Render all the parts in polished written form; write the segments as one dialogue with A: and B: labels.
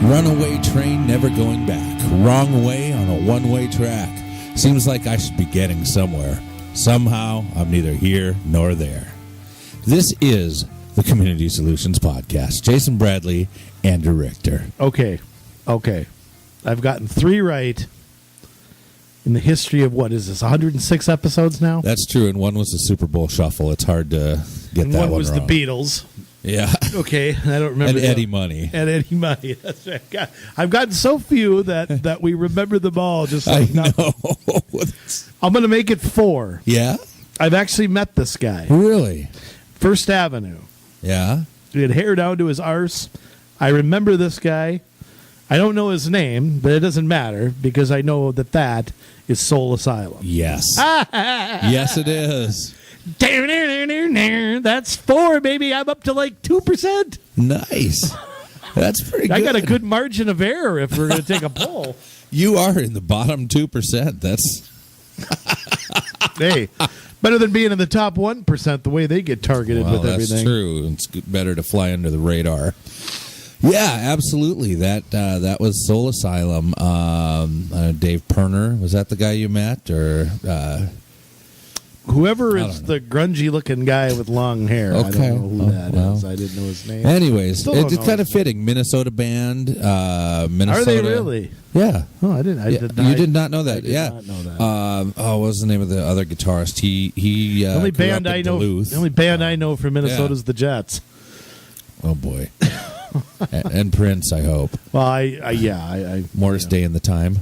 A: Runaway train never going back. Wrong way on a one-way track. Seems like I should be getting somewhere. Somehow, I'm neither here nor there. This is the Community Solutions Podcast. Jason Bradley, Andrew Richter.
B: Okay. I've gotten 3 right in the history of, what is this, 106 episodes now?
A: That's true, and one was the Super Bowl Shuffle. It's hard to get
B: and
A: that one
B: one was
A: wrong.
B: the Beatles.
A: Yeah.
B: Okay, I don't remember.
A: And Eddie Money.
B: And Eddie Money. That's right. I've gotten so few that we remember them all. Just like
A: I know.
B: I'm going to make it 4.
A: Yeah?
B: I've actually met this guy.
A: Really?
B: First Avenue.
A: Yeah?
B: He had hair down to his arse. I remember this guy. I don't know his name, but it doesn't matter because I know that is Soul Asylum.
A: Yes. Yes, it is.
B: That's 4, baby. I'm up to like 2%.
A: Nice. That's pretty good.
B: I got a good margin of error if we're going to take a poll.
A: You are in the bottom 2%. That's
B: hey, better than being in the top 1% the way they get targeted with everything.
A: That's true. It's better to fly under the radar. Yeah, absolutely. That was Soul Asylum. Dave Perner, was that the guy you met, or
B: whoever is the grungy-looking guy with long hair?
A: Okay.
B: I don't know who that is. I didn't know his name.
A: Anyways, it's kind of fitting. Minnesota band. Minnesota.
B: Are they really?
A: Yeah.
B: Oh, I didn't.
A: You did not know that.
B: I did not know that.
A: What was the name of the other guitarist? He
B: the only
A: grew
B: band
A: up in
B: I know.
A: Duluth.
B: The only band I know from Minnesota is the Jets.
A: Oh boy. And Prince, I hope.
B: Well, I
A: Morris Day and the Time.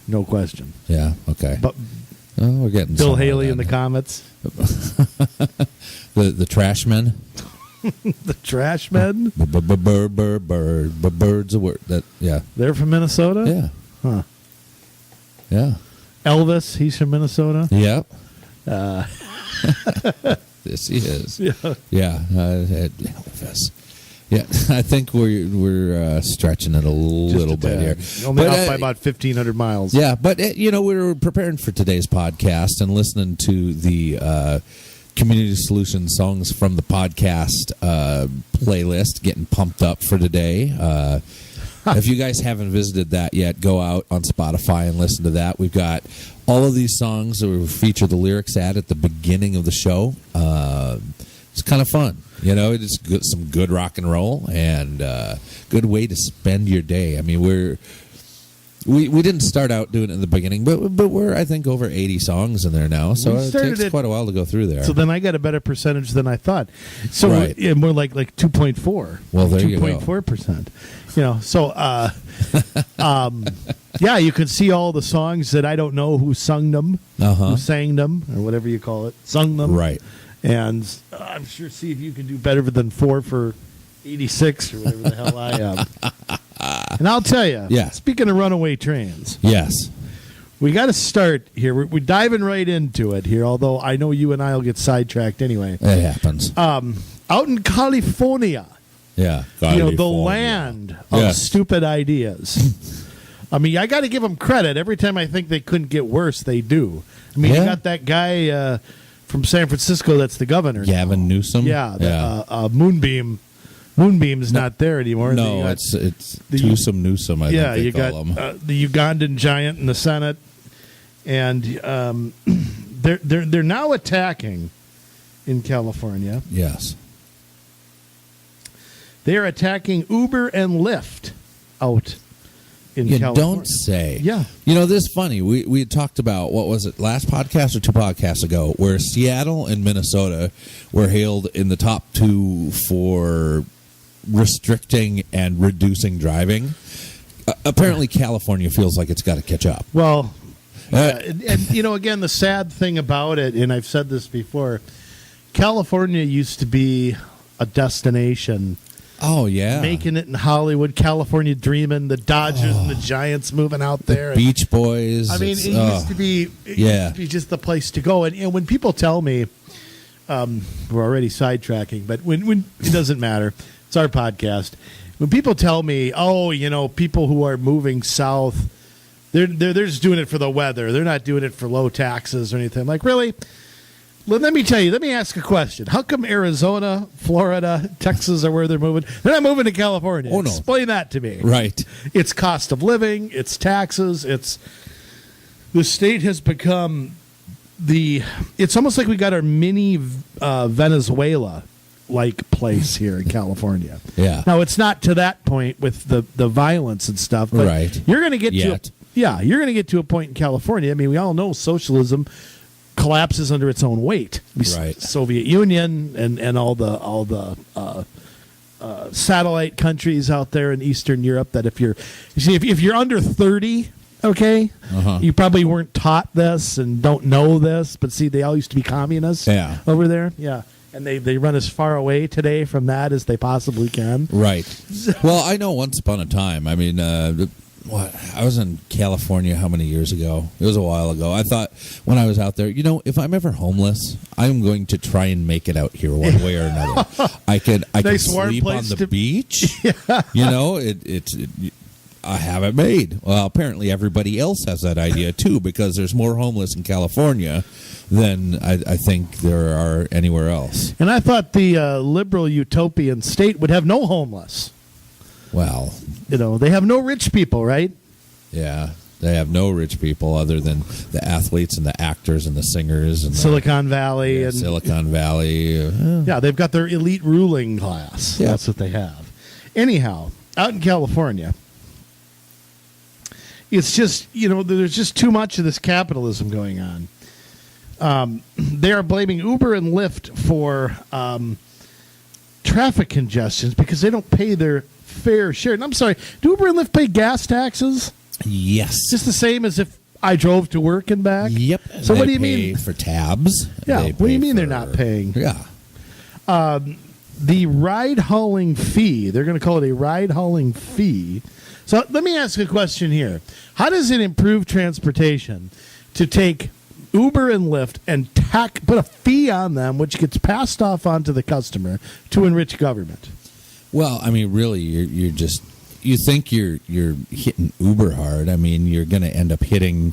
B: No question.
A: Yeah. Okay.
B: But
A: we're getting
B: Bill Haley and the Comets.
A: the Trashmen.
B: The Trashmen.
A: Birds of word. That yeah.
B: They're from Minnesota.
A: Yeah.
B: Huh.
A: Yeah.
B: Elvis, he's from Minnesota.
A: Yep. This he is.
B: Yeah.
A: Yeah. Elvis. Yeah, I think we're stretching it a little bit here.
B: Only up by about 1,500 miles.
A: Yeah, but we were preparing for today's podcast and listening to the Community Solutions songs from the podcast playlist, getting pumped up for today. If you guys haven't visited that yet, go out on Spotify and listen to that. We've got all of these songs that we feature the lyrics at the beginning of the show. It's kind of fun. It's good, some good rock and roll and good way to spend your day. I mean, we didn't start out doing it in the beginning, but we're, I think, over 80 songs in there now. So it takes quite a while to go through there.
B: So then I got a better percentage than I thought. So
A: right.
B: More like 2.4.
A: Well, there you go.
B: 2.4%. So yeah, you can see all the songs that I don't know who sung them, who sang them, or whatever you call it, sung them.
A: Right.
B: And I'm sure, see if you can do better than 4 for 86 or whatever the hell I am. And I'll tell you, speaking of runaway trains.
A: Yes.
B: We got to start here. We're diving right into it here, although I know you and I will get sidetracked anyway.
A: It happens.
B: Out in California.
A: Yeah.
B: The land of stupid ideas. I mean, I got to give them credit. Every time I think they couldn't get worse, they do. I mean, you got that guy from San Francisco that's the governor.
A: Gavin Newsom?
B: Yeah. Moonbeam. Moonbeam's not there anymore.
A: No, it's Newsom, I think they call him.
B: The Ugandan giant in the Senate. And they're now attacking in California.
A: Yes.
B: They're attacking Uber and Lyft out in California.
A: Don't say.
B: Yeah.
A: This is funny. We had talked about, what was it, last podcast or 2 podcasts ago, where Seattle and Minnesota were hailed in the top 2 for restricting and reducing driving. Apparently, California feels like it's got to catch up.
B: Well, and again, the sad thing about it, and I've said this before, California used to be a destination.
A: Oh, yeah.
B: Making it in Hollywood, California dreaming, the Dodgers and the Giants moving out there.
A: The Beach Boys.
B: I mean, it used to be just the place to go. And when people tell me, we're already sidetracking, but when it doesn't matter, it's our podcast. When people tell me, people who are moving south, they're just doing it for the weather. They're not doing it for low taxes or anything. I'm like, really? Let me tell you. Let me ask a question. How come Arizona, Florida, Texas are where they're moving? They're not moving to California.
A: Oh, no.
B: Explain that to me.
A: Right.
B: It's cost of living. It's taxes. The state has become it's almost like we got our mini Venezuela like place here in California.
A: Yeah.
B: Now it's not to that point with the violence and stuff, but
A: right.
B: You're going to get you're going to get to a point in California. I mean, we all know socialism collapses under its own weight.
A: Right.
B: Soviet Union and all the satellite countries out there in Eastern Europe. That if you're under 30. Okay, You probably weren't taught this and don't know this, but see, they all used to be communists over there. Yeah, and they run as far away today from that as they possibly can.
A: Right. Well, I know once upon a time, I mean, I was in California how many years ago? It was a while ago. I thought when I was out there, if I'm ever homeless, I'm going to try and make it out here one way or another. I could sleep on the beach. Yeah. I have it made. Well, apparently everybody else has that idea too, because there's more homeless in California than I think there are anywhere else.
B: And I thought the liberal utopian state would have no homeless.
A: Well,
B: they have no rich people, right?
A: Yeah, they have no rich people other than the athletes and the actors and the singers and
B: Silicon Valley and
A: Silicon Valley.
B: Yeah, they've got their elite ruling class. Yeah. That's what they have. Anyhow, out in California, it's just, there's just too much of this capitalism going on. They are blaming Uber and Lyft for traffic congestions because they don't pay their fair share. And I'm sorry, do Uber and Lyft pay gas taxes?
A: Yes.
B: Just the same as if I drove to work and back?
A: Yep.
B: So what do you
A: mean? For tabs.
B: Yeah. What do you mean they're not paying?
A: Yeah.
B: The ride hauling fee, they're going to call it a ride hauling fee. So let me ask a question here. How does it improve transportation to take Uber and Lyft and put a fee on them, which gets passed off onto the customer to enrich government?
A: Well, I mean, really, you think you're hitting Uber hard. I mean, you're going to end up hitting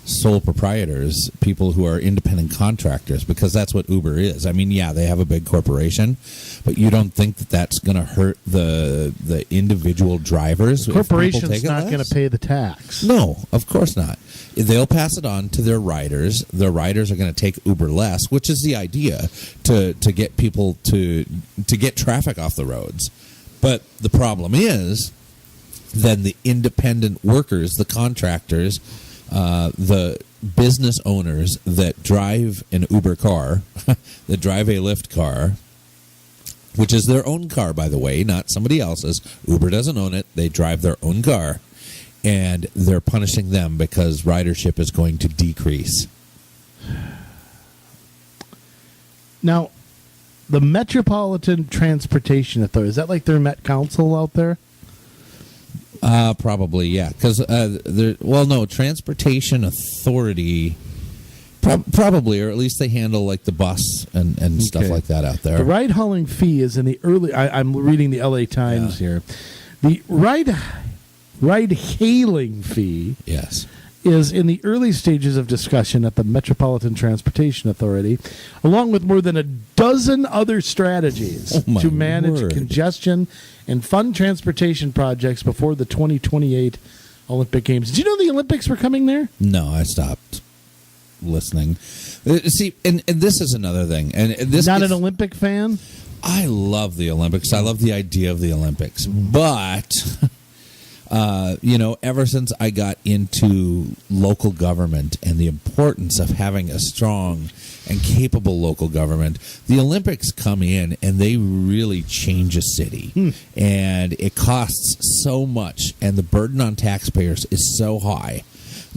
A: sole proprietors, people who are independent contractors, because that's what Uber is. I mean, yeah, they have a big corporation, but you don't think that that's going to hurt the individual drivers?
B: The corporation's not going to pay the tax.
A: No, of course not. They'll pass it on to their riders. Their riders are going to take Uber less, which is the idea, to get people to get traffic off the roads. But the problem is then the independent workers, the contractors, the business owners that drive an Uber car, that drive a Lyft car, which is their own car, by the way, not somebody else's. Uber doesn't own it. They drive their own car, and they're punishing them because ridership is going to decrease.
B: Now, the Metropolitan Transportation Authority, is that like their Met Council out there?
A: Probably, yeah. Because, Transportation Authority, probably, or at least they handle like the bus and stuff like that out there.
B: The ride hauling fee is in the early. I'm reading the LA Times here. The ride hailing fee,
A: yes,
B: is in the early stages of discussion at the Metropolitan Transportation Authority, along with more than a dozen other strategies to manage congestion and fund transportation projects before the 2028 Olympic Games. Did you know the Olympics were coming there?
A: No, I stopped listening. See, and this is another thing. And this
B: not an Olympic fan?
A: I love the Olympics. I love the idea of the Olympics. But... ever since I got into local government and the importance of having a strong and capable local government, the Olympics come in and they really change a city. And it costs so much, and the burden on taxpayers is so high.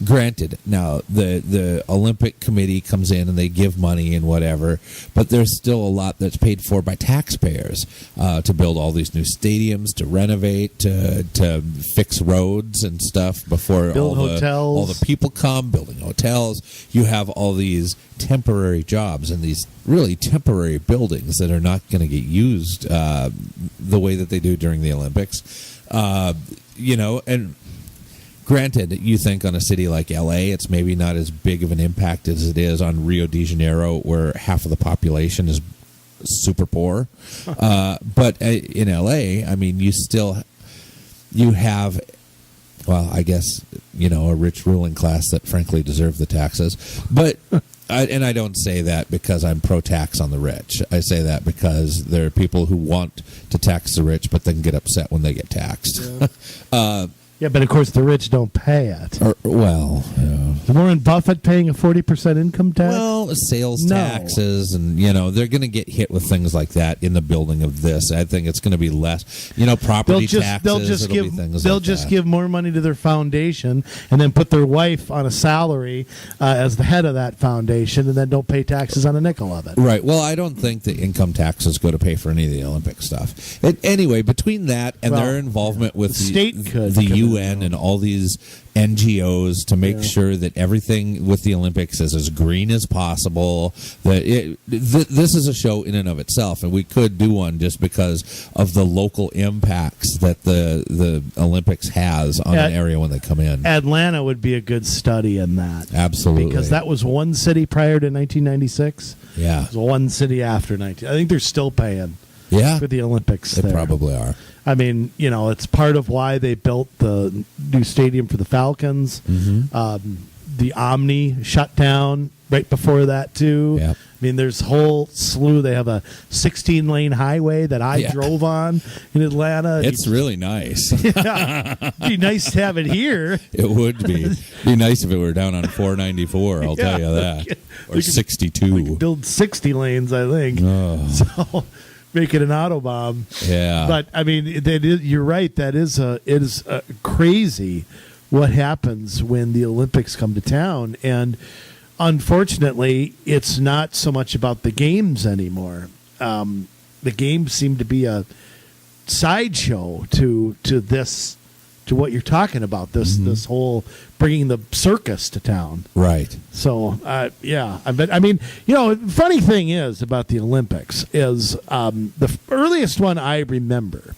A: Granted, now the Olympic Committee comes in and they give money and whatever, but there's still a lot that's paid for by taxpayers to build all these new stadiums, to renovate, to fix roads and stuff before
B: build hotels.
A: All the people come, building hotels. You have all these temporary jobs and these really temporary buildings that are not going to get used the way that they do during the Olympics. And Granted, you think on a city like L.A., it's maybe not as big of an impact as it is on Rio de Janeiro, where half of the population is super poor. But in L.A., I mean, you have, well, I guess, a rich ruling class that frankly deserve the taxes. But I don't say that because I'm pro-tax on the rich. I say that because there are people who want to tax the rich, but then get upset when they get taxed.
B: Yeah. Yeah, but of course the rich don't pay it.
A: Is
B: Warren Buffett paying a 40% income tax?
A: Well, sales taxes, and they're going to get hit with things like that in the building of this. I think it's going to be less, property taxes.
B: They'll just give more money to their foundation, and then put their wife on a salary as the head of that foundation, and then don't pay taxes on a nickel of it.
A: Right. Well, I don't think the income taxes go to pay for any of the Olympic stuff. Anyway, between that and their involvement with the UN and all these NGOs to make sure that everything with the Olympics is as green as possible. This is a show in and of itself, and we could do one just because of the local impacts that the Olympics has on an area when they come in.
B: Atlanta would be a good study in that.
A: Absolutely.
B: Because that was one city prior to 1996.
A: Yeah.
B: It was one city after 19. I think they're still paying for the Olympics.
A: They probably are.
B: I mean, it's part of why they built the new stadium for the Falcons. Mm-hmm. The Omni shut down right before that, too.
A: Yep.
B: I mean, there's a whole slew. They have a 16-lane highway that I drove on in Atlanta.
A: It's really nice.
B: It'd be nice to have it here.
A: It would be. It'd be nice if it were down on 494, I'll tell you that. Or 62.
B: We could build 60 lanes, I think.
A: Oh.
B: So make it an Autobahn.
A: Yeah.
B: But, I mean, you're right. It is crazy what happens when the Olympics come to town. And unfortunately, it's not so much about the games anymore. The games seem to be a sideshow to what you're talking about, this whole bringing the circus to town.
A: Right.
B: So, but I mean, funny thing is about the Olympics is the earliest one I remember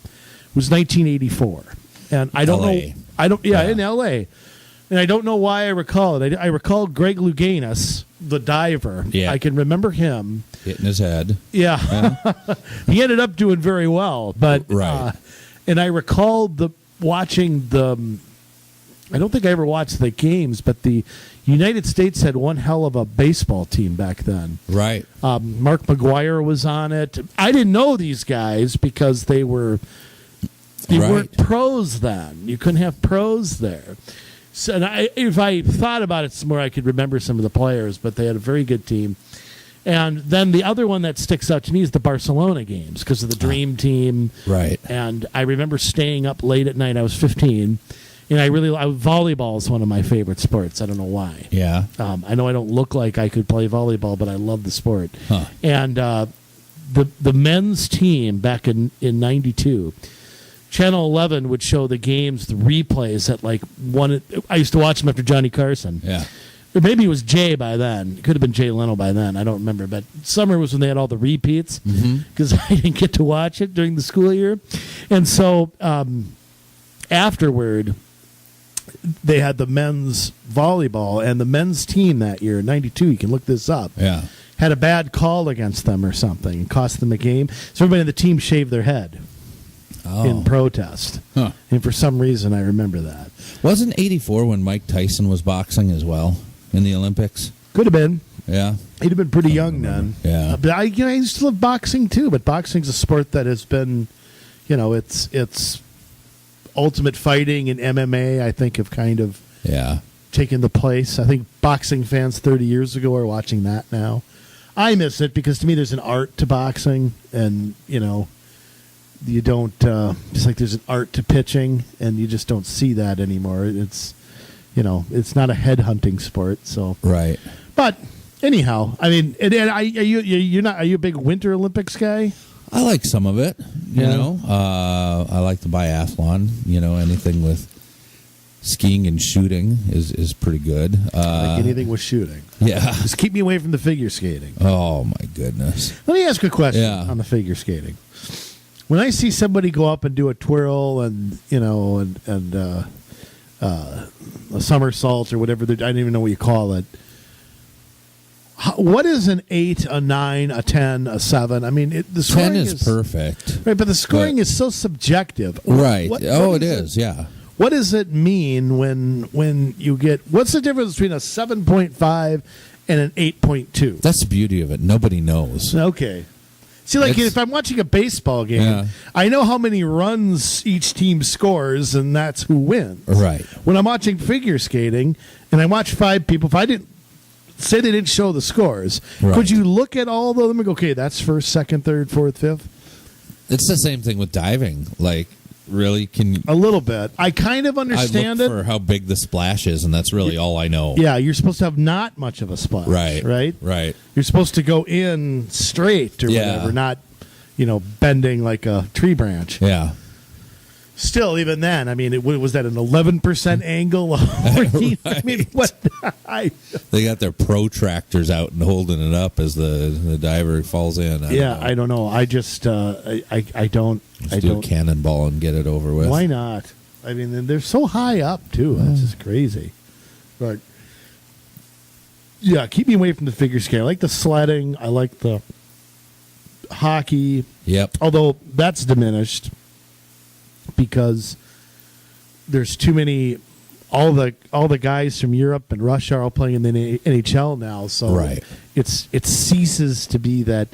B: was 1984. And I don't know. In L.A. And I don't know why I recall it. I recall Greg Louganis, the diver.
A: Yeah.
B: I can remember him.
A: Hitting his head.
B: Yeah. He ended up doing very well. But and I recalled watching the I don't think I ever watched the games, but the United States had one hell of a baseball team back then.
A: Right.
B: Mark McGuire was on it. I didn't know these guys because they weren't pros then. You couldn't have pros there. So, and if I thought about it some more, I could remember some of the players, but they had a very good team. And then the other one that sticks out to me is the Barcelona games because of the Dream Team.
A: Right.
B: And I remember staying up late at night. I was 15. And volleyball is one of my favorite sports. I don't know why.
A: Yeah.
B: I know I don't look like I could play volleyball, but I love the sport.
A: Huh.
B: And the men's team back in 92, Channel 11 would show the games, the replays at like one. I used to watch them after Johnny Carson.
A: Yeah.
B: Or maybe it was Jay by then. It could have been Jay Leno by then. I don't remember. But summer was when they had all the repeats because I didn't get to watch it during the school year. And so afterward, they had the men's volleyball, and the men's team that year, 92, you can look this up, had a bad call against them or something and cost them a game. So everybody on the team shaved their head in protest.
A: Huh.
B: And for some reason, I remember that.
A: Wasn't 84 when Mike Tyson was boxing as well in the Olympics?
B: Could have been.
A: Yeah.
B: He'd have been pretty young then.
A: Yeah.
B: But I used to love boxing too, but boxing's a sport that has been, it's Ultimate Fighting and MMA, I think, have kind of taken the place. I think boxing fans 30 years ago are watching that now. I miss it because to me there's an art to boxing, and, you don't, just like there's an art to pitching, and you just don't see that anymore. It's, it's not a head-hunting sport. So
A: right.
B: But anyhow, I mean, are you a big Winter Olympics guy?
A: I like some of it, you know. I like the biathlon. Anything with skiing and shooting is pretty good.
B: I like anything with shooting.
A: Yeah.
B: Just keep me away from the figure skating.
A: Oh, my goodness.
B: Let me ask you a question on the figure skating. When I see somebody go up and do a twirl and, a somersault or whatever. I don't even know what you call it. What is an 8, a 9, a 10, a 7? I mean, the scoring
A: 10 is perfect.
B: Right, but the scoring is so subjective.
A: Right. It is, yeah.
B: What does it mean when you get... What's the difference between a 7.5 and an 8.2?
A: That's the beauty of it. Nobody knows.
B: Okay. See, like if I'm watching a baseball game, I know how many runs each team scores, and that's who wins.
A: Right.
B: When I'm watching figure skating, and I watch 5 people, if I didn't... Say they didn't show the scores. Right. Could you look at all of them and go, okay, that's first, second, third, fourth, fifth?
A: It's the same thing with diving. Like, really? Can
B: a little bit. I kind of understand
A: I look for how big the splash is, and that's really all I know.
B: Yeah, you're supposed to have not much of a splash. Right? You're supposed to go in straight or whatever, not, bending like a tree branch.
A: Yeah.
B: Still, even then, I mean, was that an 11% angle? Right. I mean, what?
A: They got their protractors out and holding it up as the diver falls in.
B: I don't know. I just, I don't.
A: Just do a cannonball and get it over with.
B: Why not? I mean, they're so high up, too. That's just crazy. But, yeah, keep me away from the figure skating. I like the sledding. I like the hockey.
A: Yep.
B: Although that's diminished. Because there's too many, all the guys from Europe and Russia are all playing in the NHL now, so it ceases to be that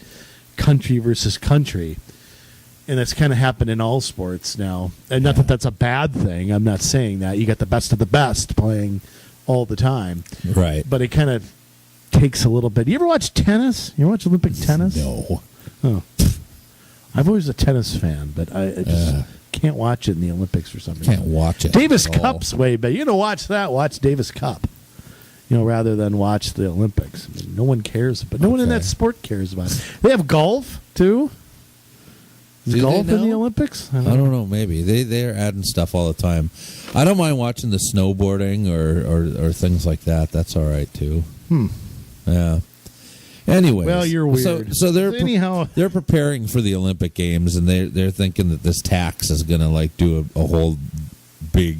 B: country versus country, and that's kind of happened in all sports now. And not that that's a bad thing. I'm not saying that. You got the best of the best playing all the time,
A: right?
B: But it kind of takes a little bit. You ever watch tennis? You ever watch Olympic tennis?
A: No.
B: Oh. I'm always a tennis fan, but I just can't watch it in the Olympics for some reason.
A: Can't watch it.
B: Davis Cup's way better. You know, watch that. Watch Davis Cup. Rather than watch the Olympics. I mean, no one cares, but no one in that sport cares about it. They have golf too. Is golf in the Olympics?
A: I don't know. Maybe they're adding stuff all the time. I don't mind watching the snowboarding or things like that. That's all right too. Yeah. Anyways,
B: well, you're weird.
A: So they're preparing for the Olympic Games, and they're thinking that this tax is going to do a whole big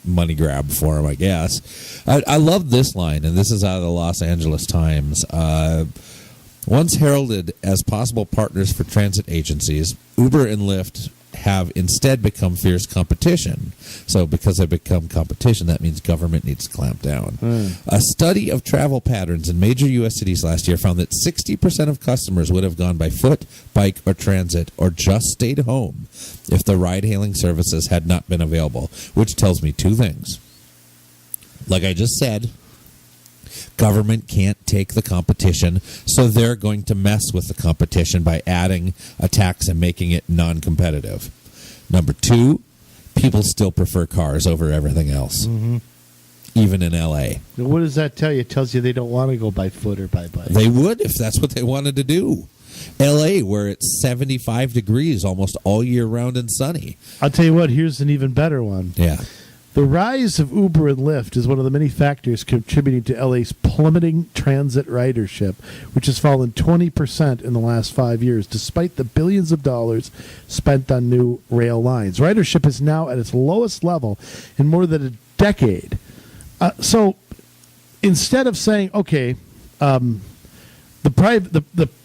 A: money grab for them, I guess. I love this line, and this is out of the Los Angeles Times. Once heralded as possible partners for transit agencies, Uber and Lyft have instead become fierce competition. So because they become competition, that means government needs to clamp down. A study of travel patterns in major U.S. cities last year found that 60% of customers would have gone by foot, bike, or transit, or just stayed home if the ride-hailing services had not been available, which tells me two things. Like I just said, government can't take the competition, so they're going to mess with the competition by adding a tax and making it non-competitive. Number two, people still prefer cars over everything else, even in L.A.
B: What does that tell you? It tells you they don't want to go by foot or by bike.
A: They would if that's what they wanted to do. L.A., where it's 75 degrees almost all year round and sunny.
B: I'll tell you what, here's an even better one.
A: Yeah.
B: The rise of Uber and Lyft is one of the many factors contributing to LA's plummeting transit ridership, which has fallen 20% in the last 5 years, despite the billions of dollars spent on new rail lines. Ridership is now at its lowest level in more than a decade. So instead of saying, okay, the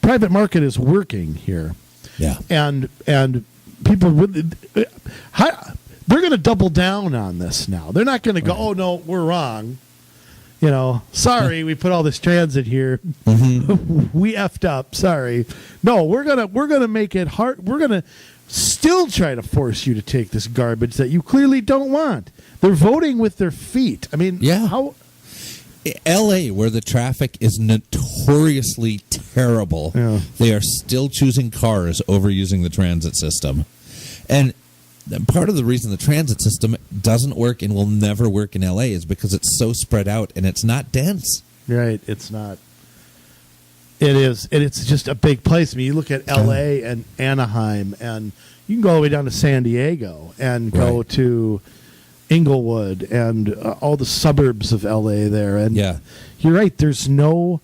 B: private market is working here, and people would... They're going to double down on this now. They're not going to go, oh, no, we're wrong. Sorry, we put all this transit here. We effed up. Sorry. No, we're gonna make it hard. We're going to still try to force you to take this garbage that you clearly don't want. They're voting with their feet. I mean, how...
A: L.A., where the traffic is notoriously terrible, they are still choosing cars over using the transit system. And part of the reason the transit system doesn't work and will never work in L.A. is because it's so spread out and it's not dense.
B: Right, it's not. It is. And it's just a big place. I mean, you look at L.A. and Anaheim, and you can go all the way down to San Diego and go to Inglewood and all the suburbs of L.A. there. And you're right, there's no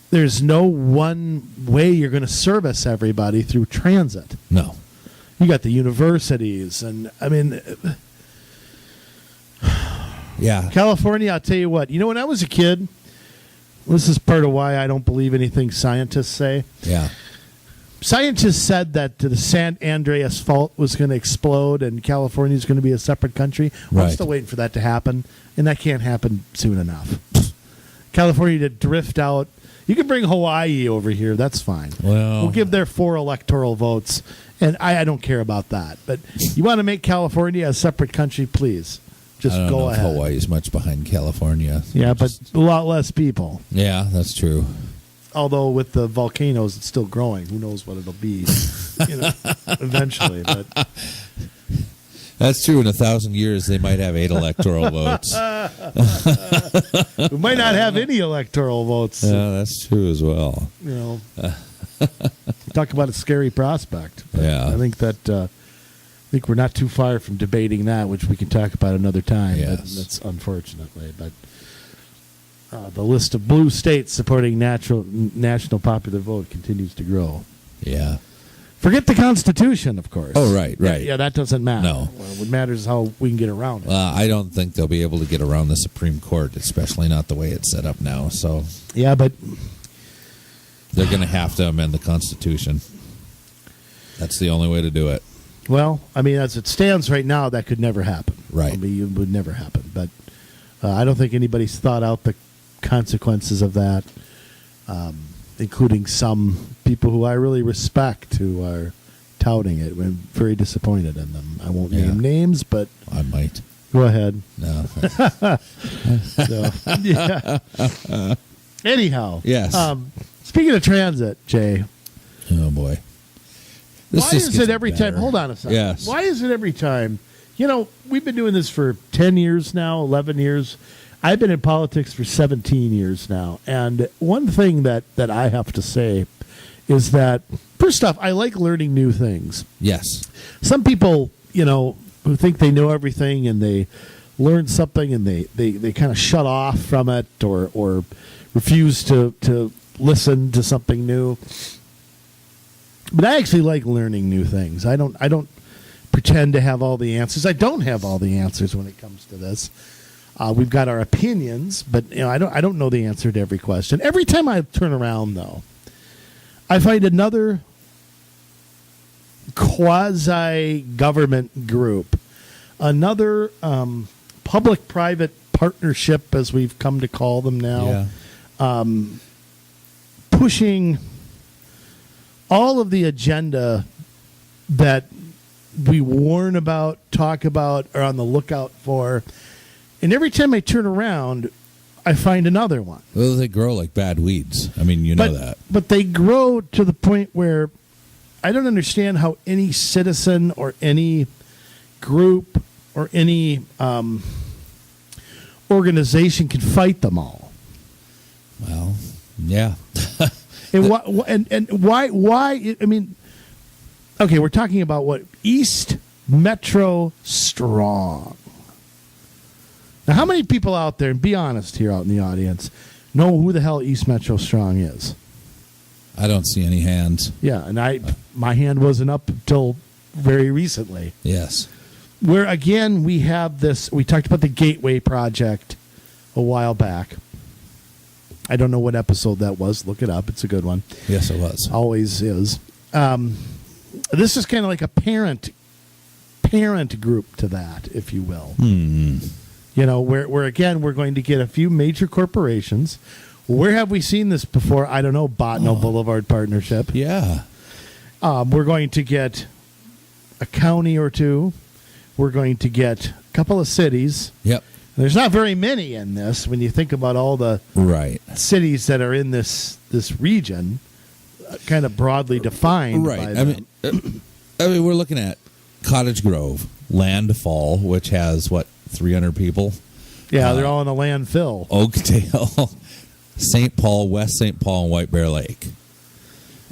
B: one way you're going to service everybody through transit.
A: No.
B: You got the universities, and I mean,
A: Yeah.
B: California, I'll tell you what. You know, when I was a kid, this is part of why I don't believe anything scientists say.
A: Yeah.
B: Scientists said that the San Andreas Fault was going to explode and California is going to be a separate country. Well, I'm
A: Right.
B: still waiting for that to happen, and that can't happen soon enough. California to drift out. You can bring Hawaii over here. That's fine.
A: Well,
B: We'll give their 4 electoral votes, and I don't care about that. But you want to make California a separate country, please. Just
A: I don't
B: go
A: know
B: ahead.
A: if Hawaii's much behind California.
B: Yeah, but a lot less people.
A: Yeah, that's true.
B: Although with the volcanoes, it's still growing. Who knows what it'll be eventually. But
A: That's true. In 1,000 years, they might have 8 electoral votes.
B: we might not have any electoral votes.
A: Yeah, that's true as well.
B: Talk about a scary prospect. But
A: Yeah.
B: I think that I think we're not too far from debating that, which we can talk about another time.
A: Yes.
B: But that's unfortunately. But the list of blue states supporting national popular vote continues to grow.
A: Yeah.
B: Forget the Constitution, of course.
A: Oh, right.
B: Yeah, that doesn't matter.
A: No.
B: What matters is how we can get around it.
A: I don't think they'll be able to get around the Supreme Court, especially not the way it's set up now. So
B: Yeah, but
A: they're going to have to amend the Constitution. That's the only way to do it.
B: well, I mean, as it stands right now, that could never happen.
A: Right.
B: I mean, it would never happen. But I don't think anybody's thought out the consequences of that, including some people who I really respect who are touting it. I'm very disappointed in them. I won't name names, but
A: I might.
B: go ahead.
A: No.
B: So, yeah. Anyhow,
A: Yes.
B: Speaking of transit, Jay,
A: Oh, boy. This
B: why
A: just
B: is
A: gets
B: it every time?
A: better.
B: Hold on a second.
A: Yes.
B: Why is it every time? You know, we've been doing this for 10 years now, 11 years. I've been in politics for 17 years now. And one thing that I have to say is that, first off, I like learning new things.
A: Yes.
B: Some people, who think they know everything and they learn something and they kind of shut off from it or refuse to listen to something new. But I actually like learning new things. I don't pretend to have all the answers. I don't have all the answers when it comes to this. We've got our opinions, but I don't know the answer to every question. Every time I turn around, though, I find another quasi-government group, another public-private partnership, as we've come to call them now, pushing all of the agenda that we warn about, talk about, are on the lookout for. And every time I turn around, I find another one.
A: Well, they grow like bad weeds. I mean, you know that.
B: But they grow to the point where I don't understand how any citizen or any group or any organization can fight them all.
A: Well, yeah.
B: And why? I mean, okay, we're talking about what? East Metro Strong. Now, how many people out there, and be honest here out in the audience, know who the hell East Metro Strong is?
A: I don't see any hands.
B: Yeah, and my hand wasn't up until very recently.
A: Yes.
B: Where, again, we have this, we talked about the Gateway Project a while back. I don't know what episode that was. Look it up. It's a good one.
A: Yes, it was.
B: Always is. This is kind of like a parent group to that, if you will. Where again, we're going to get a few major corporations. Where have we seen this before? I don't know. Botno Boulevard Partnership.
A: Yeah.
B: We're going to get a county or two. We're going to get a couple of cities.
A: Yep.
B: There's not very many in this when you think about all the cities that are in this region, kind of broadly defined.
A: Right.
B: By
A: I mean, we're looking at Cottage Grove, Landfall, which has 300 people.
B: Yeah, they're all in a landfill.
A: Oakdale, St. Paul, West St. Paul, and White Bear Lake.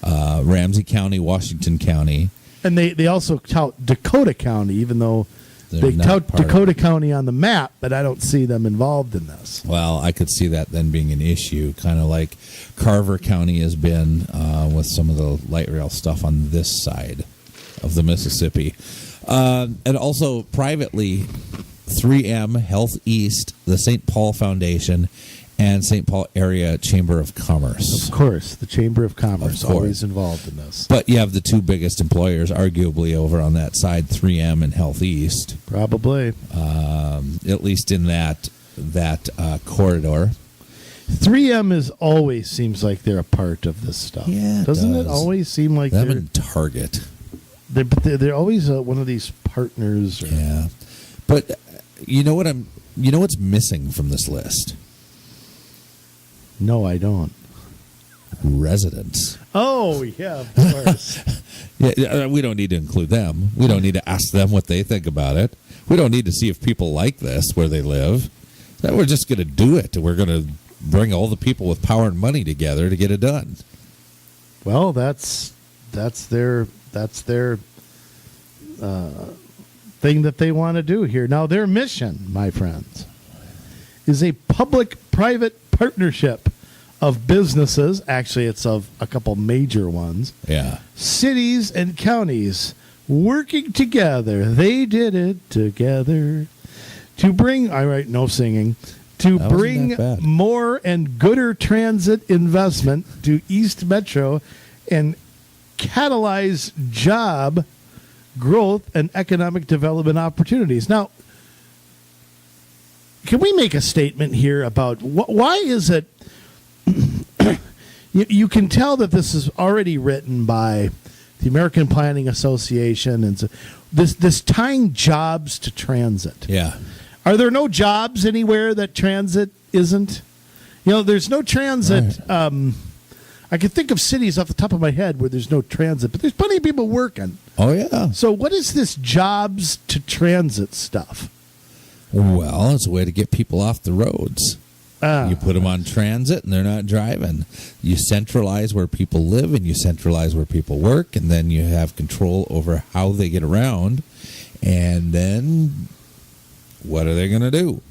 A: Ramsey County, Washington County.
B: And they also tout Dakota County, even though
A: They're
B: they
A: not
B: tout
A: part of
B: Dakota County on the map, but I don't see them involved in this.
A: Well, I could see that then being an issue, kind of like Carver County has been with some of the light rail stuff on this side of the Mississippi. And also privately, 3M, Health East, the St. Paul Foundation, and St. Paul Area Chamber of Commerce.
B: Of course, the Chamber of Commerce always involved in this.
A: But you have the two biggest employers, arguably, over on that side, 3M and Health East.
B: Probably.
A: At least in that corridor.
B: 3M always seems like they're a part of this stuff.
A: Yeah,
B: doesn't it always seem like
A: them and Target?
B: They're always one of these partners.
A: Yeah, but you know what's missing from this list?
B: No, I don't.
A: Residents.
B: Oh yeah, of course.
A: Yeah, we don't need to include them. We don't need to ask them what they think about it. We don't need to see if people like this where they live. We're just going to do it. We're going to bring all the people with power and money together to get it done.
B: Well, that's their thing that they want to do here. Now, their mission, my friends, is a public-private partnership of businesses. Actually, it's of a couple major ones.
A: Yeah.
B: Cities and counties working together. They did it together to bring, no singing, to bring more and gooder transit investment to East Metro and catalyze job growth and economic development opportunities. Now, can we make a statement here about why is it you can tell that this is already written by the American Planning Association and so this tying jobs to transit.
A: Yeah.
B: Are there no jobs anywhere that transit isn't? There's no transit. Right. I can think of cities off the top of my head where there's no transit, but there's plenty of people working.
A: Oh, yeah.
B: So what is this jobs to transit stuff?
A: Well, it's a way to get people off the roads. You put them on transit and they're not driving. You centralize where people live and you centralize where people work, and then you have control over how they get around. And then what are they going to do?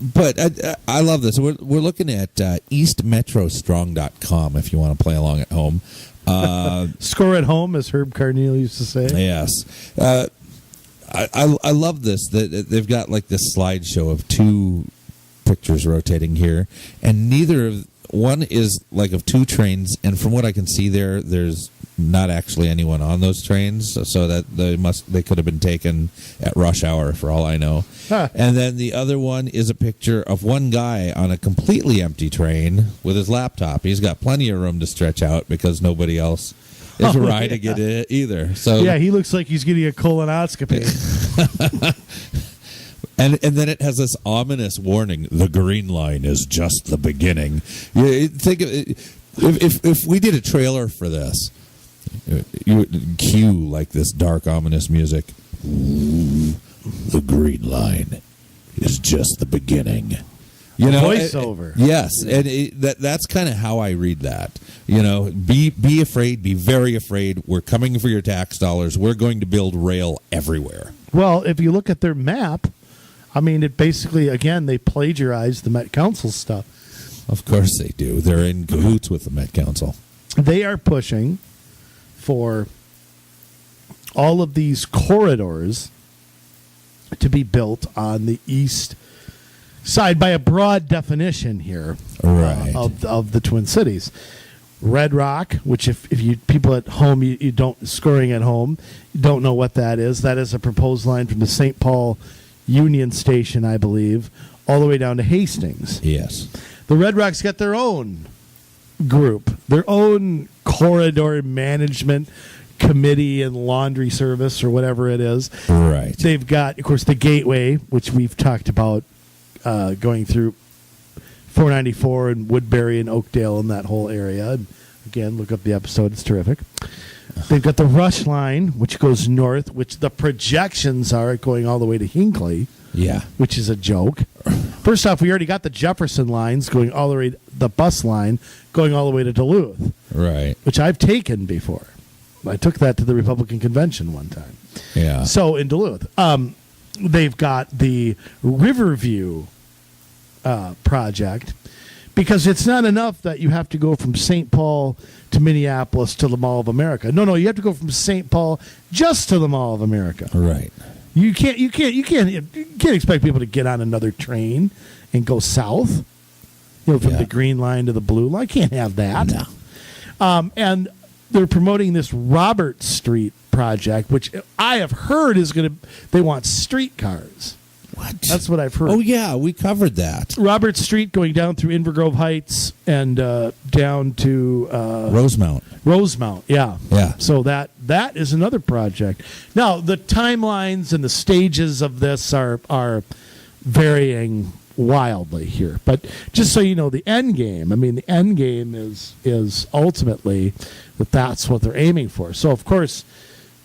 A: But I love this. We're looking at eastmetrostrong.com if you want to play along at home.
B: Score at home, as Herb Carneal used to say.
A: Yes. I love this. They've got like this slideshow of two pictures rotating here, and one is like of two trains, and from what I can see there's not actually anyone on those trains, so that they could have been taken at rush hour for all I know. Huh. And then the other one is a picture of one guy on a completely empty train with his laptop. He's got plenty of room to stretch out because nobody else is riding it either. So
B: yeah, he looks like he's getting a colonoscopy.
A: And then it has this ominous warning: the green line is just the beginning. Think of it, if we did a trailer for this, you would cue like this dark, ominous music. Ooh, the green line is just the beginning.
B: Voiceover.
A: Yes, and that's kind of how I read that. Be afraid, be very afraid. We're coming for your tax dollars. We're going to build rail everywhere.
B: Well, if you look at their map, it basically, again, they plagiarized the Met Council stuff.
A: Of course they do. They're in cahoots with the Met Council.
B: They are pushing for all of these corridors to be built on the east side by a broad definition here,
A: right,
B: of the Twin Cities. Red Rock, which if you people at home, you don't scoring at home, you don't know what that is. That is a proposed line from the St. Paul Union Station, I believe, all the way down to Hastings.
A: Yes.
B: The Red Rock's got their own group, their own corridor management committee and laundry service or whatever it is.
A: Right.
B: They've got, of course, the Gateway, which we've talked about, going through 494 and Woodbury and Oakdale and that whole area. And again, look up the episode. It's terrific. They've got the Rush Line, which goes north, which the projections are going all the way to Hinckley.
A: Yeah.
B: Which is a joke. First off, we already got the Jefferson lines going all the way, the bus line going all the way to Duluth.
A: Right.
B: Which I've taken before. I took that to the Republican convention one time.
A: Yeah.
B: So in Duluth, they've got the Riverview project, because it's not enough that you have to go from St. Paul to Minneapolis to the Mall of America. No, you have to go from St. Paul just to the Mall of America.
A: Right.
B: You can't expect people to get on another train and go south. From the green line to the blue line. I can't have that.
A: No.
B: And they're promoting this Robert Street project, which I have heard is they want streetcars.
A: What?
B: That's what I've heard.
A: Oh, yeah, we covered that.
B: Robert Street going down through Invergrove Heights and down to
A: Rosemount.
B: Rosemount, yeah.
A: Yeah.
B: So that is another project. Now, the timelines and the stages of this are varying wildly here. But just so you know, the end game, the end game is ultimately that's what they're aiming for. So, of course,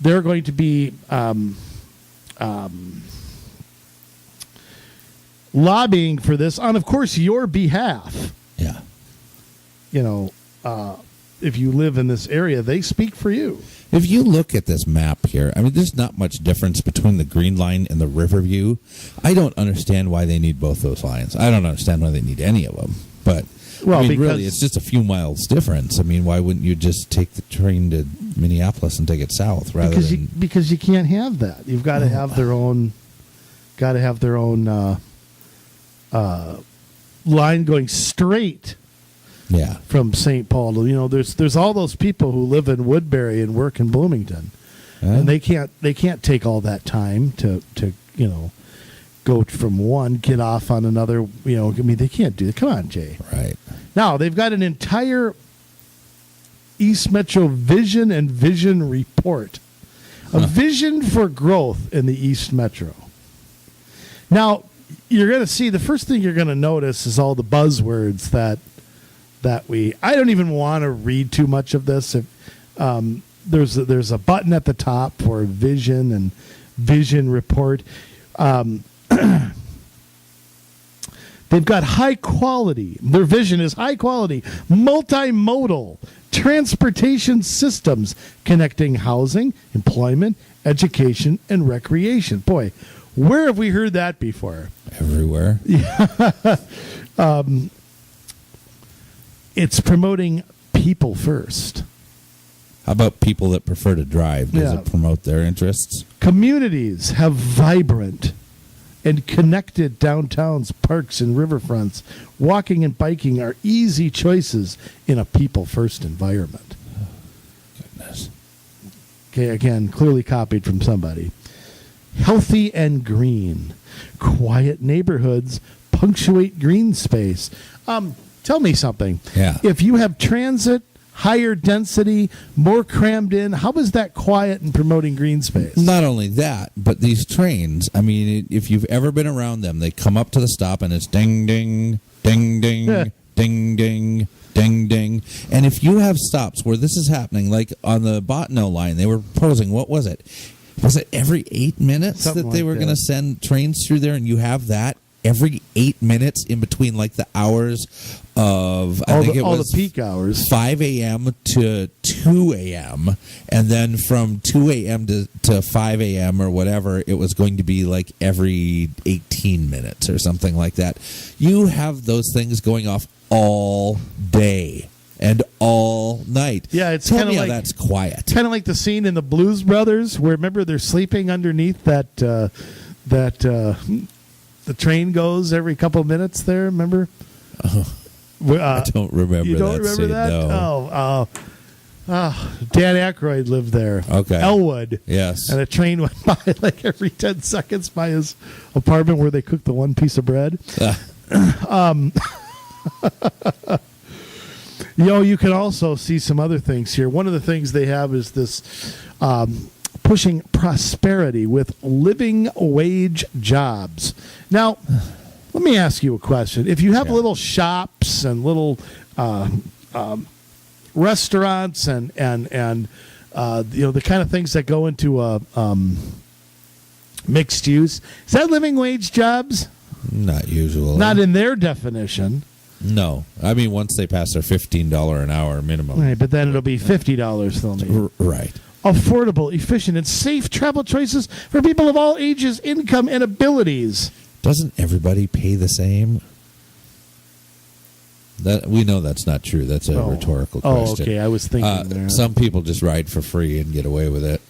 B: they're going to be lobbying for this on, of course, your behalf.
A: Yeah.
B: If you live in this area, they speak for you.
A: If you look at this map here, there's not much difference between the green line and the Riverview. I don't understand why they need both those lines. I don't understand why they need any of them. But, really, it's just a few miles difference. Why wouldn't you just take the train to Minneapolis and take it south rather than...
B: Because you can't have that. You've got to have their own... Got to have their own line going straight.
A: Yeah,
B: from St. Paul to there's all those people who live in Woodbury and work in Bloomington, and they can't take all that time to go from one, get off on another. They can't do that. Come on, Jay.
A: Right
B: now they've got an entire East Metro vision and vision report, a vision for growth in the East Metro. Now you're going to see the first thing you're going to notice is all the buzzwords that I don't even want to read too much of this. There's a button at the top for vision and vision report. They've got high quality. Their vision is high quality, multimodal transportation systems connecting housing, employment, education, and recreation. Boy, where have we heard that before?
A: Everywhere.
B: Yeah. It's promoting people first.
A: How about people that prefer to drive? Does it promote their interests?
B: Communities have vibrant and connected downtowns, parks, and riverfronts. Walking and biking are easy choices in a people-first environment.
A: Oh, goodness.
B: Okay, again, clearly copied from somebody. Healthy and green. Quiet neighborhoods punctuate green space. Tell me something.
A: Yeah.
B: If you have transit, higher density, more crammed in, how is that quiet and promoting green space?
A: Not only that, but these trains, if you've ever been around them, they come up to the stop and it's ding, ding, ding, ding, ding, ding, ding, ding. And if you have stops where this is happening, like on the Bottineau line, they were proposing, what was it? Was it every 8 minutes
B: Something
A: that they were going to send trains through there, and you have that every 8 minutes in between, like the hours of
B: all the peak hours,
A: 5 a.m. to 2 a.m. and then from 2 a.m. to 5 a.m. or whatever, it was going to be like every 18 minutes or something like that. You have those things going off all day and all night.
B: Yeah, it's
A: Tell
B: kind
A: me
B: of
A: how
B: like
A: that's quiet.
B: Kind of like the scene in the Blues Brothers, where remember they're sleeping underneath that the train goes every couple of minutes there. Remember?
A: I don't remember.
B: You don't
A: that
B: remember
A: scene,
B: that?
A: No.
B: Dan Aykroyd lived there.
A: Okay.
B: Elwood.
A: Yes.
B: And a train went by like every 10 seconds by his apartment where they cooked the one piece of bread. You can also see some other things here. One of the things they have is this pushing prosperity with living wage jobs. Now, let me ask you a question. If you have little shops and little restaurants and the kind of things that go into a mixed use, is that living wage jobs?
A: Not usually.
B: Not in their definition.
A: No. Once they pass their $15 an hour minimum.
B: Right, but then it'll be $50 they'll need.
A: Right.
B: Affordable, efficient, and safe travel choices for people of all ages, income, and abilities.
A: Doesn't everybody pay the same? That we know that's not true. That's a rhetorical question.
B: Oh, okay. I was thinking there.
A: Some people just ride for free and get away with it.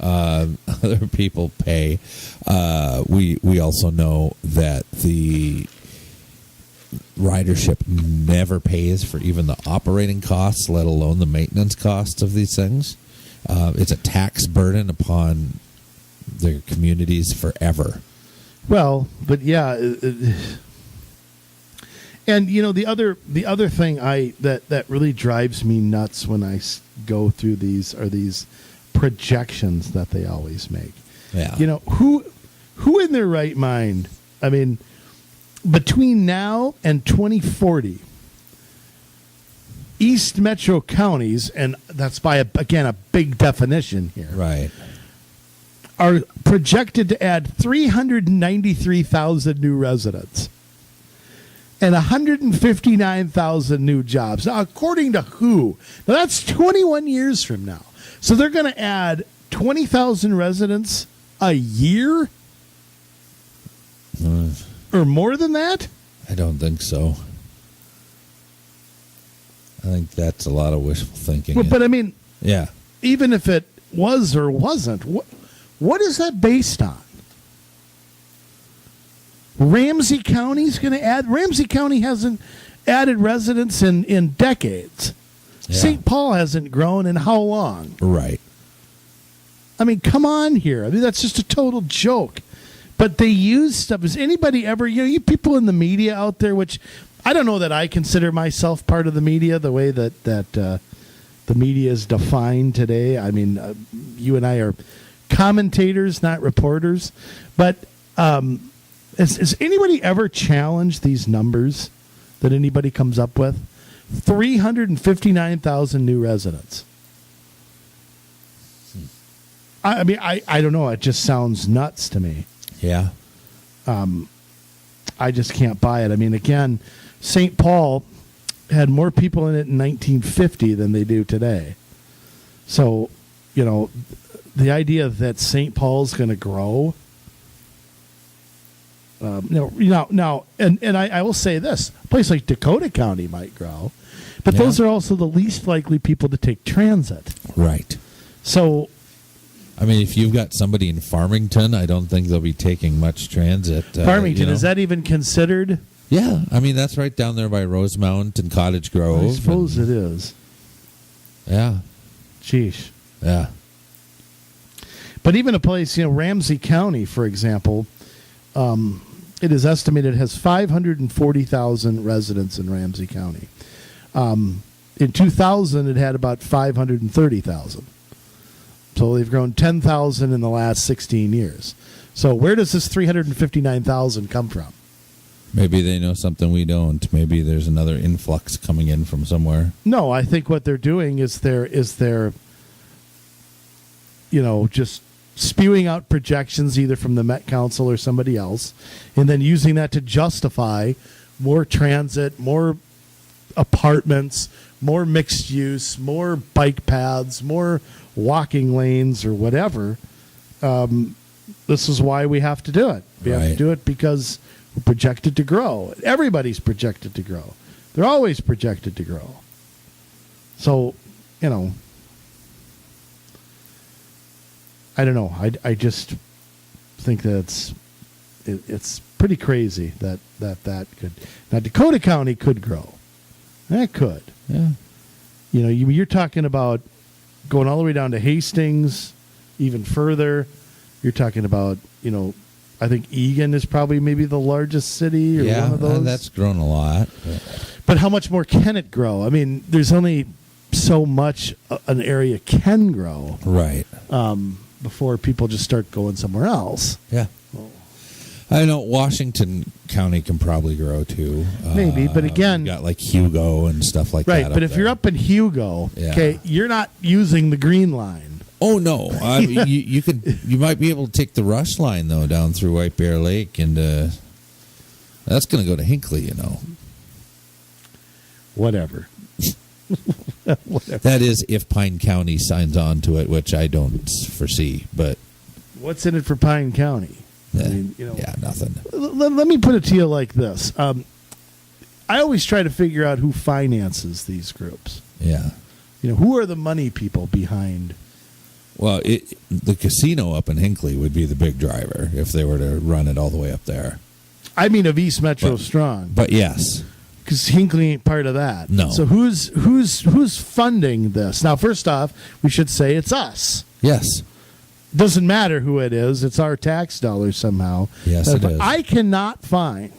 A: Other people pay. We also know that the ridership never pays for even the operating costs, let alone the maintenance costs of these things. It's a tax burden upon their communities forever.
B: Well, but yeah. And the other thing that really drives me nuts when I go through these are these projections that they always make.
A: Yeah.
B: Who in their right mind? I mean, between now and 2040, East Metro counties, and that's by a big definition here,
A: right,
B: are projected to add 393,000 new residents and 159,000 new jobs. Now, according to who? Now, that's 21 years from now. So they're going to add 20,000 residents a year? Or more than that?
A: I don't think so. I think that's a lot of wishful thinking.
B: But I mean,
A: yeah,
B: even if it was or wasn't, what is that based on? Ramsey County's going to add. Ramsey County hasn't added residents in decades.
A: Yeah.
B: St. Paul hasn't grown in how long?
A: Right.
B: I mean, come on here. I mean, that's just a total joke. But they use stuff. Has anybody ever, you people in the media out there, which I don't know that I consider myself part of the media the way that the media is defined today. I mean, you and I are commentators, not reporters. But has anybody ever challenged these numbers that anybody comes up with? 359,000 new residents. I mean, I don't know. It just sounds nuts to me.
A: Yeah.
B: I just can't buy it. I mean, again, St. Paul had more people in it in 1950 than they do today. So, the idea that St. Paul's going to grow. Now, I will say this: a place like Dakota County might grow, but those are also the least likely people to take transit.
A: Right.
B: So,
A: I mean, if you've got somebody in Farmington, I don't think they'll be taking much transit.
B: Farmington, is that even considered?
A: Yeah, I mean, that's right down there by Rosemount and Cottage Grove.
B: I suppose it is.
A: Yeah.
B: Sheesh.
A: Yeah.
B: But even a place, Ramsey County, for example, it is estimated has 540,000 residents in Ramsey County. In 2000, it had about 530,000. So they've grown 10,000 in the last 16 years. So where does this 359,000 come from?
A: Maybe they know something we don't. Maybe there's another influx coming in from somewhere.
B: No, I think what they're doing is they're just spewing out projections either from the Met Council or somebody else, and then using that to justify more transit, more apartments, more mixed use, more bike paths, more walking lanes or whatever. This is why we have to do it. We have to do it because we're projected to grow. Everybody's projected to grow. They're always projected to grow. So, I don't know. I just think that it's pretty crazy that could. Now, Dakota County could grow. That could.
A: Yeah.
B: You're talking about going all the way down to Hastings, even further. You're talking about, I think Egan is probably maybe the largest city or one of those.
A: That's grown a lot.
B: But how much more can it grow? I mean, there's only so much an area can grow.
A: Right.
B: Before people just start going somewhere else.
A: Yeah. I know Washington County can probably grow too.
B: Maybe, but again,
A: you got like Hugo and stuff like that.
B: Right, but if you're up in Hugo, okay, you're not using the green line.
A: Oh no, I mean, you might be able to take the Rush line though down through White Bear Lake, and that's going to go to Hinckley,
B: Whatever. Whatever.
A: That is, if Pine County signs on to it, which I don't foresee. But
B: what's in it for Pine County?
A: I mean, nothing.
B: Let me put it to you like this: I always try to figure out who finances these groups.
A: Yeah.
B: Who are the money people behind?
A: Well, the casino up in Hinckley would be the big driver if they were to run it all the way up there.
B: I mean, of East Metro Strong.
A: But yes.
B: Because Hinckley ain't part of that.
A: No.
B: So who's funding this? Now, first off, we should say it's us.
A: Yes.
B: Doesn't matter who it is. It's our tax dollars somehow.
A: Yes, it is.
B: I cannot find,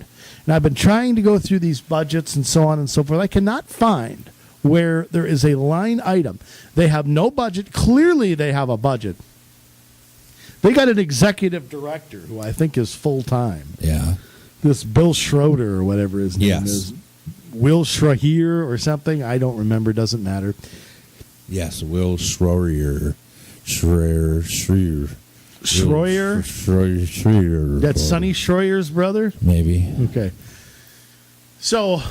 B: and I've been trying to go through these budgets and so on and so forth, I cannot find where there is a line item. They have no budget. Clearly, they have a budget. They got an executive director who I think is full-time.
A: Yeah.
B: This Bill Schroeder or whatever his name is. Will Schreier or something. I don't remember. Doesn't matter.
A: Yes, Will Schreier. Schreier.
B: That's Sonny Schroyer's brother?
A: Maybe.
B: Okay. So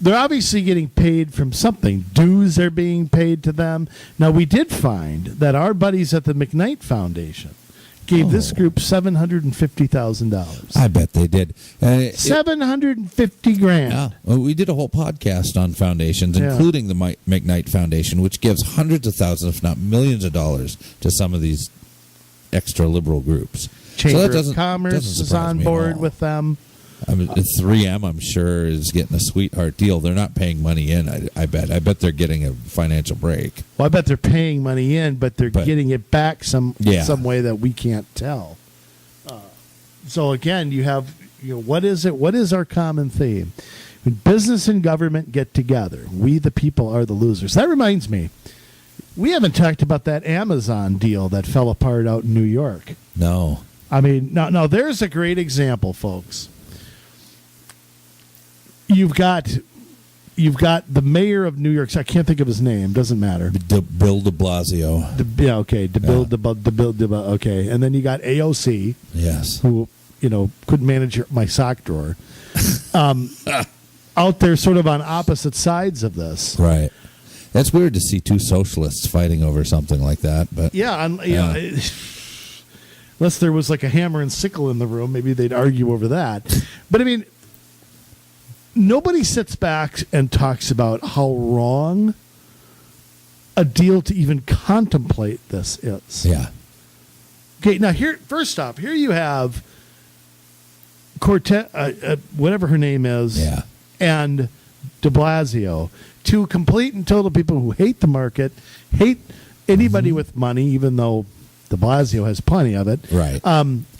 B: they're obviously getting paid from something. Dues are being paid to them. Now, we did find that our buddies at the McKnight Foundation gave this group $750,000.
A: I bet they did.
B: $750,000.
A: Yeah. Well, we did a whole podcast on foundations, including the McKnight Foundation, which gives hundreds of thousands, if not millions of dollars to some of these extra liberal groups.
B: Chamber of Commerce is on board with them.
A: 3M, I'm sure, is getting a sweetheart deal. They're not paying money in, I bet. I bet they're getting a financial break.
B: Well, I bet they're paying money in, but they're getting it back some way that we can't tell. So again, you have what is it? What is our common theme? When business and government get together, we the people are the losers. That reminds me, we haven't talked about that Amazon deal that fell apart out in New York.
A: No.
B: I mean, now there's a great example, folks. You've got the mayor of New York. I can't think of his name. Doesn't matter.
A: Bill de Blasio.
B: Okay. And then you got AOC.
A: Yes.
B: Who couldn't manage my sock drawer. Out there, sort of on opposite sides of this.
A: Right. That's weird to see two socialists fighting over something like that. But
B: unless there was like a hammer and sickle in the room, maybe they'd argue over that. But I mean, nobody sits back and talks about how wrong a deal to even contemplate this is.
A: Yeah.
B: Okay, now first off, here you have Cortez, whatever her name is, and de Blasio, two complete and total people who hate the market, hate anybody with money, even though de Blasio has plenty of it.
A: Right.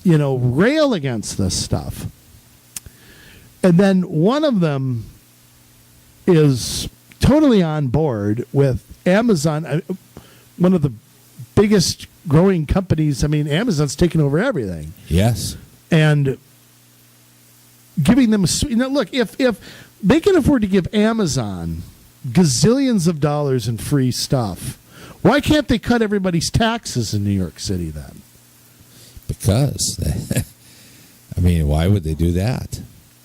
B: Rail against this stuff. And then one of them is totally on board with Amazon, one of the biggest growing companies. I mean, Amazon's taken over everything.
A: Yes.
B: And giving them look, if they can afford to give Amazon gazillions of dollars in free stuff, why can't they cut everybody's taxes in New York City then?
A: Because, why would they do that?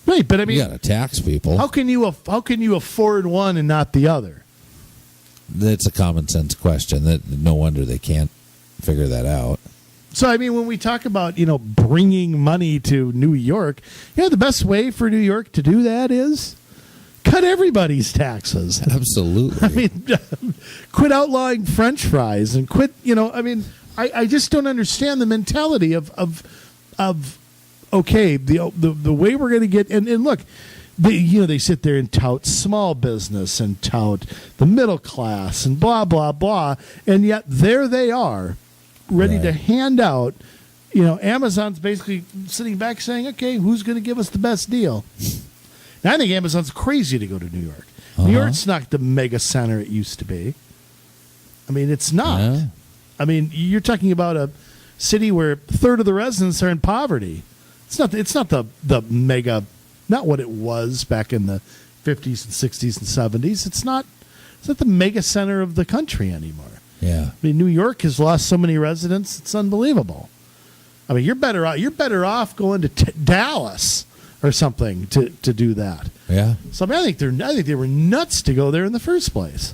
B: Right, but I mean,
A: you got to tax people.
B: How can you afford one and not the other?
A: That's a common sense question. That no wonder they can't figure that out.
B: So I mean, when we talk about bringing money to New York, the best way for New York to do that is cut everybody's taxes.
A: Absolutely.
B: I mean, quit outlawing French fries and quit. I just don't understand the mentality of okay, the way we're going to get and look, they sit there and tout small business and tout the middle class and blah blah blah, and yet there they are, ready to hand out. Amazon's basically sitting back saying, "Okay, who's going to give us the best deal?" Now, I think Amazon's crazy to go to New York. New York's not the mega center it used to be. I mean, it's not.
A: Yeah.
B: I mean, you're talking about a city where a third of the residents are in poverty. It's not the mega, not what it was back in the 50s and 60s and 70s. It's not the mega center of the country anymore.
A: Yeah.
B: I mean, New York has lost so many residents. It's unbelievable. I mean, you're better off going to Dallas or something to do that.
A: Yeah.
B: So I think they were nuts to go there in the first place.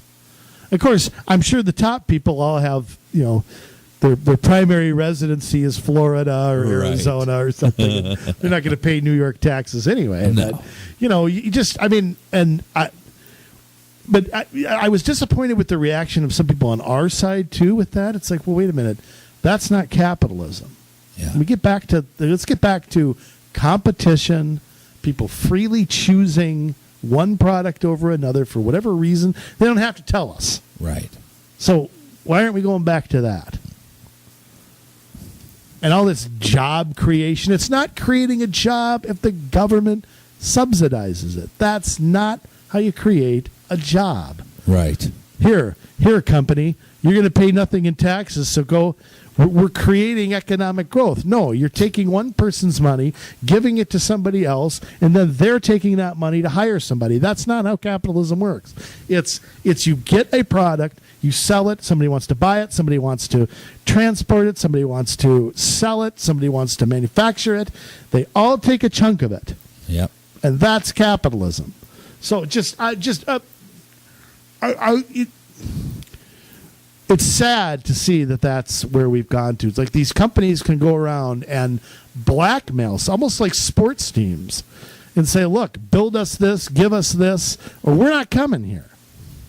B: Of course, I'm sure the top people all have their primary residency is Florida or Arizona or something. They're not going to pay New York taxes anyway.
A: No.
B: But, you just, I mean, but I was disappointed with the reaction of some people on our side too with that. It's like, well, wait a minute, that's not capitalism.
A: Yeah.
B: Let's get back to competition, people freely choosing one product over another for whatever reason. They don't have to tell us.
A: Right.
B: So why aren't we going back to that? And all this job creation, it's not creating a job if the government subsidizes it. That's not how you create a job.
A: Right.
B: Here, company, you're going to pay nothing in taxes, so go. We're creating economic growth. No, you're taking one person's money, giving it to somebody else, and then they're taking that money to hire somebody. That's not how capitalism works. It's you get a product, you sell it, somebody wants to buy it, somebody wants to transport it, somebody wants to sell it, somebody wants to manufacture it. They all take a chunk of it.
A: Yep.
B: And that's capitalism. So it's sad to see that that's where we've gone to. It's like these companies can go around and blackmail, almost like sports teams, and say, look, build us this, give us this, or we're not coming here.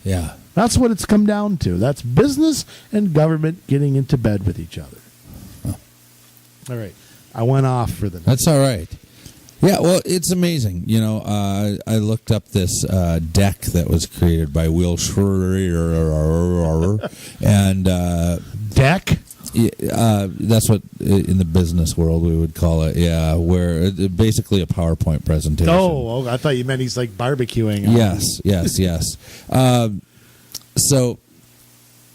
A: Yeah.
B: That's what it's come down to. That's business and government getting into bed with each other.
A: Huh.
B: All right. I went off for the night.
A: That's all right. Yeah, well, it's amazing. I looked up this deck that was created by Will Schreier, and
B: deck?
A: That's what in the business world we would call it. Yeah, where basically a PowerPoint presentation.
B: Oh, I thought you meant he's like barbecuing.
A: Yes. So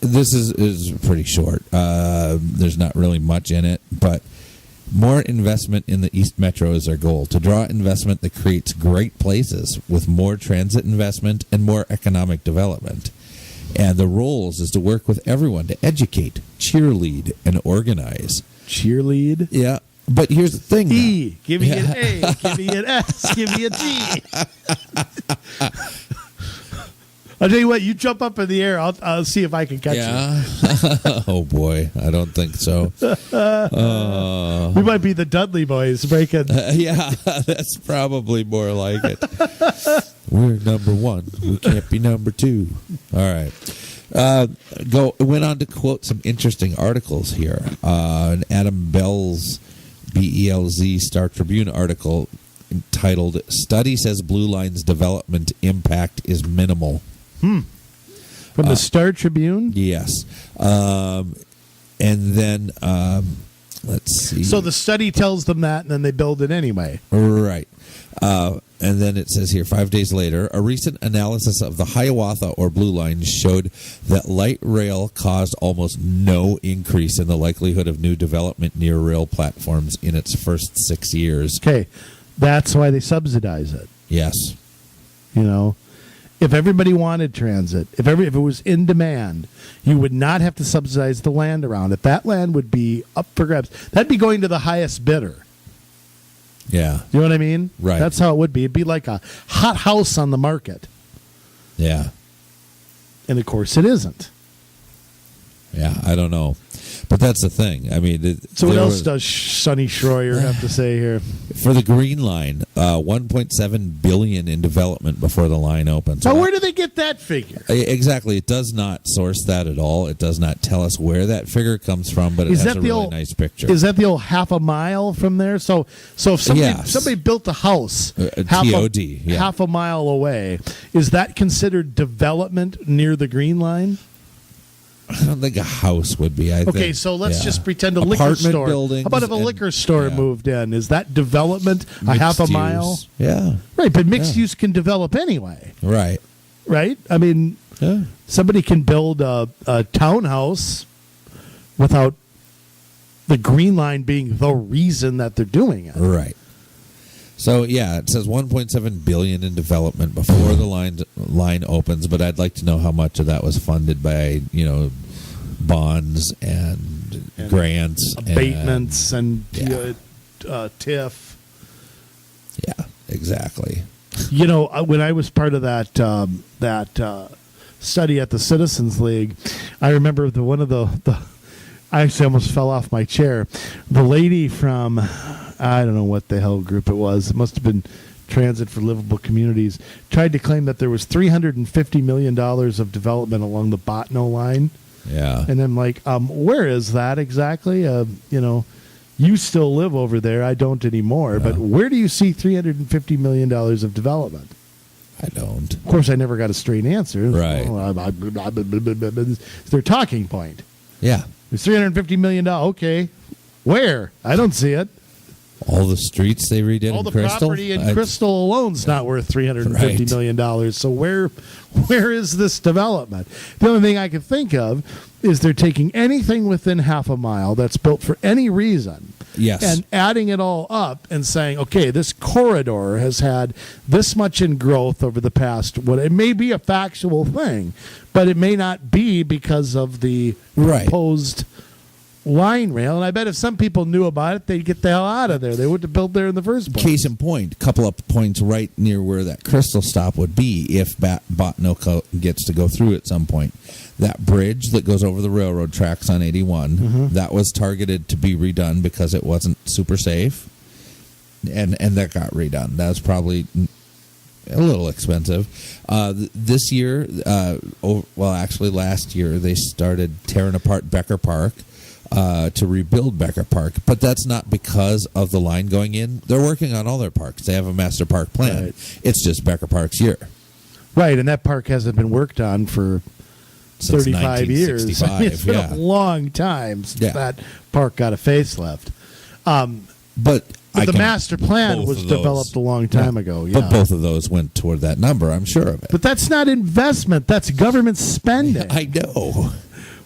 A: this is pretty short. There's not really much in it, but more investment in the East Metro is our goal. To draw investment that creates great places with more transit investment and more economic development. And the roles is to work with everyone to educate, cheerlead, and organize.
B: Cheerlead?
A: Yeah. But here's the thing.
B: E. Give me an A. Give me an S. Give me a T. I'll tell you what, you jump up in the air. I'll see if I can catch you.
A: Oh, boy. I don't think so.
B: We might be the Dudley Boys breaking.
A: Yeah, that's probably more like it. We're number one. We can't be number two. All right. Went on to quote some interesting articles here. An Adam Bell's BELZ Star Tribune article entitled "Study Says Blue Line's Development Impact is Minimal."
B: From the Star Tribune?
A: Yes. And then, let's see.
B: So the study tells them that, and then they build it anyway.
A: Right. And then it says here, 5 days later, a recent analysis of the Hiawatha or Blue Line showed that light rail caused almost no increase in the likelihood of new development near rail platforms in its first 6 years.
B: Okay. That's why they subsidize it.
A: Yes.
B: If everybody wanted transit, if it was in demand, you would not have to subsidize the land around it. That land would be up for grabs. That'd be going to the highest bidder.
A: Yeah.
B: You know what I mean?
A: Right.
B: That's how it would be. It'd be like a hot house on the market.
A: Yeah.
B: And, of course, it isn't.
A: Yeah, I don't know. But that's the thing. I mean,
B: so what else does Sonny Schreier have to say here?
A: For the Green Line, $1.7 billion in development before the line opens.
B: So where do they get that figure?
A: Exactly. It does not source that at all. It does not tell us where that figure comes from, but it has a really nice picture.
B: Is that the old half a mile from there? So if somebody built a house half a mile away, is that considered development near the Green Line?
A: I don't think a house would be.
B: Okay, so let's just pretend a liquor store.
A: Buildings.
B: How about if a liquor store moved in? Is that development a half a mile?
A: Yeah.
B: Right, but mixed use can develop anyway.
A: Right.
B: Right? I mean, somebody can build a townhouse without the Green Line being the reason that they're doing it.
A: Right. So, yeah, it says $1.7 billion in development before the line opens, but I'd like to know how much of that was funded by, bonds and grants.
B: Abatements and TIF.
A: Yeah, exactly.
B: When I was part of that study at the Citizens League, I remember one of the I actually almost fell off my chair. The lady from, I don't know what the hell group it was. It must have been Transit for Livable Communities. Tried to claim that there was $350 million of development along the Botno line.
A: Yeah.
B: And I'm like, where is that exactly? You still live over there. I don't anymore. Yeah. But where do you see $350 million of development?
A: I don't.
B: Of course, I never got a straight answer.
A: Right.
B: It's their talking point.
A: Yeah.
B: It's $350 million. Okay. Where? I don't see it.
A: All the streets they redid
B: all
A: in
B: the
A: Crystal?
B: Property in Crystal alone's not worth $350 million. So where is this development? The only thing I can think of is they're taking anything within half a mile that's built for any reason.
A: Yes.
B: And adding it all up and saying, okay, this corridor has had this much in growth over the past, it may be a factual thing, but it may not be because of the proposed line rail. And I bet if some people knew about it, they'd get the hell out of there. They wouldn't have built there in the first place.
A: Case in point, a couple of points right near where that Crystal stop would be if Botno gets to go through at some point. That bridge that goes over the railroad tracks on 81, that was targeted to be redone because it wasn't super safe. And that got redone. That was probably a little expensive. This year, actually last year, they started tearing apart Becker Park to rebuild Becker Park. But that's not because of the line going in. They're working on all their parks. They have a master park plan.
B: Right.
A: It's just Becker Park's year.
B: Right, and that park hasn't been worked on for
A: since
B: 35 years. It's been a long time since that park got a facelift. But the master plan was developed a long time ago. Yeah.
A: But both of those went toward that number, I'm sure of it.
B: But that's not investment. That's government spending.
A: I know.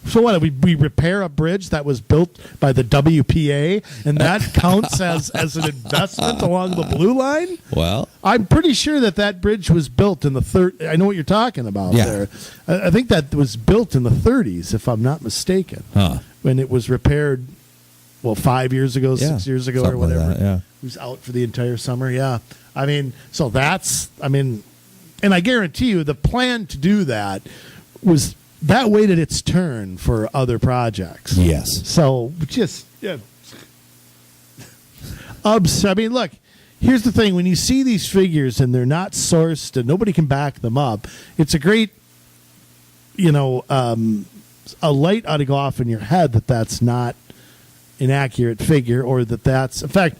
B: So what, we repair a bridge that was built by the WPA, and that counts as an investment along the Blue Line?
A: Well,
B: I'm pretty sure that bridge was built in the I know what you're talking about there. I think that was built in the 30s, if I'm not mistaken. When it was repaired, 5 years ago, 6 years ago, or whatever.
A: Like that,
B: It was out for the entire summer, I mean, so and I guarantee you the plan to do that was... That waited its turn for other projects.
A: Yes.
B: So just I mean, look, here's the thing. When you see these figures and they're not sourced and nobody can back them up, it's a great, a light ought to go off in your head that that's not an accurate figure or that's, in fact,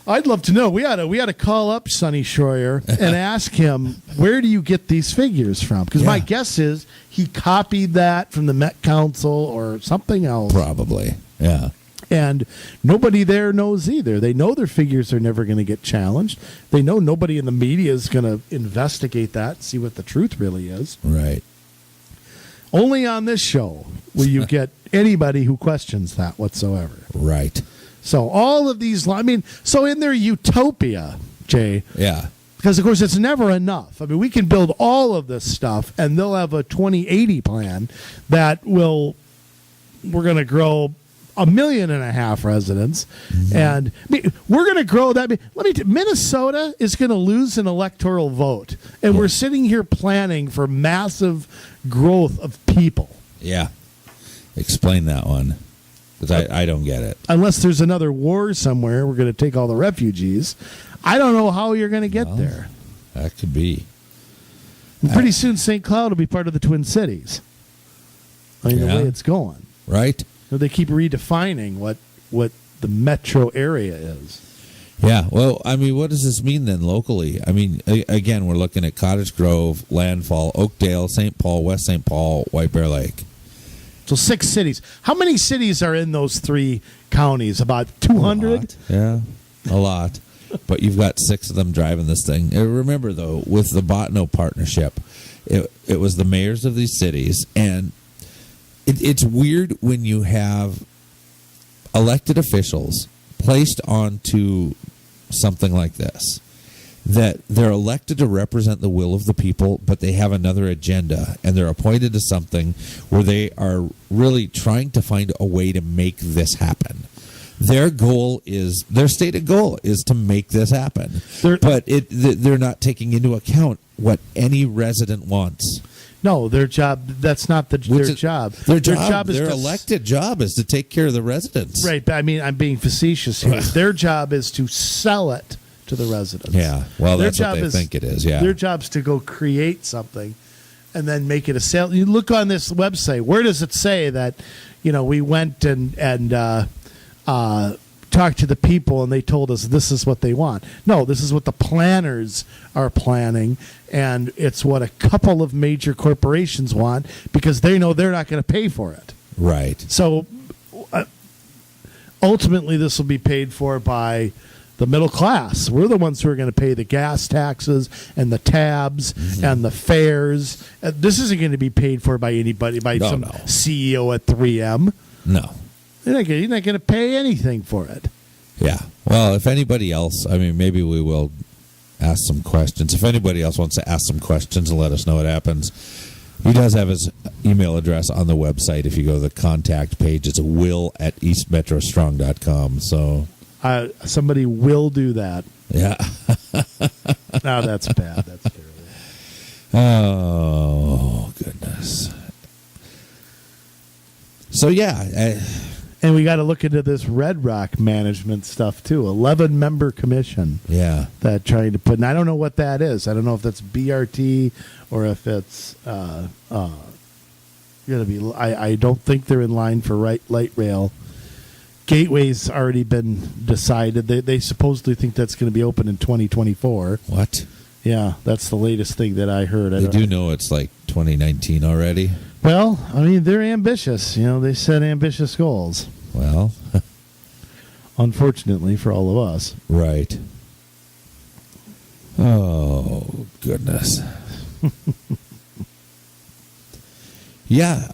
B: I'd love to know. We ought to call up Sonny Schroyer and ask him, where do you get these figures from? Because my guess is he copied that from the Met Council or something else.
A: Probably, yeah.
B: And nobody there knows either. They know their figures are never going to get challenged. They know nobody in the media is going to investigate that, see what the truth really is.
A: Right.
B: Only on this show will you get anybody who questions that whatsoever.
A: Right.
B: So all of these, so in their utopia, Jay.
A: Yeah.
B: Because, of course, it's never enough. I mean, we can build all of this stuff, and they'll have a 2080 plan that we're going to grow 1.5 million residents. Mm-hmm. And we're going to grow that. Minnesota is going to lose an electoral vote, and we're sitting here planning for massive growth of people.
A: Yeah. Explain that one. Because I don't get it.
B: Unless there's another war somewhere, we're going to take all the refugees. I don't know how you're going to get there.
A: That could be.
B: And pretty soon, St. Cloud will be part of the Twin Cities. The way it's going.
A: Right.
B: So they keep redefining what the metro area is.
A: Yeah. Well, what does this mean then locally? Again, we're looking at Cottage Grove, Landfall, Oakdale, St. Paul, West St. Paul, White Bear Lake.
B: So 6 cities. How many cities are in those 3 counties? About 200?
A: Yeah, a lot. But you've got 6 of them driving this thing. Remember, though, with the Botno partnership, it was the mayors of these cities. And it's weird when you have elected officials placed onto something like this, that they're elected to represent the will of the people, but they have another agenda, and they're appointed to something where they are really trying to find a way to make this happen. Their stated goal is to make this happen, but they're not taking into account what any resident wants.
B: No, their job. That's not their job.
A: Their job is their elected job is to take care of the residents.
B: Right. But I mean, I'm being facetious here. Their job is to sell it to the residents.
A: Yeah. Well, that's what they think it is. Yeah.
B: Their job's to go create something and then make it a sale. You look on this website. Where does it say that, we went and talked to the people and they told us this is what they want? No, this is what the planners are planning, and it's what a couple of major corporations want because they know they're not going to pay for it.
A: Right.
B: So ultimately, this will be paid for by the middle class. We're the ones who are going to pay the gas taxes and the tabs and the fares. This isn't going to be paid for by anybody, by some CEO at 3M.
A: No.
B: You're not going to pay anything for it.
A: Yeah. Well, if anybody else, maybe we will ask some questions. If anybody else wants to ask some questions and let us know what happens, he does have his email address on the website. If you go to the contact page, it's will@eastmetrostrong.com. So
B: somebody will do that.
A: Yeah.
B: No, that's bad. That's terrible.
A: Oh, goodness. So, yeah.
B: And we got to look into this Red Rock management stuff, too. 11-member commission.
A: Yeah.
B: That trying to put, and I don't know what that is. I don't know if that's BRT or if it's going to be, I don't think they're in line for light rail. Gateway's already been decided. They supposedly think that's going to be open in 2024.
A: What?
B: Yeah, that's the latest thing that I heard.
A: They do know it's like 2019 already.
B: Well, they're ambitious. They set ambitious goals.
A: Well,
B: unfortunately for all of us.
A: Right. Oh, goodness. Yeah,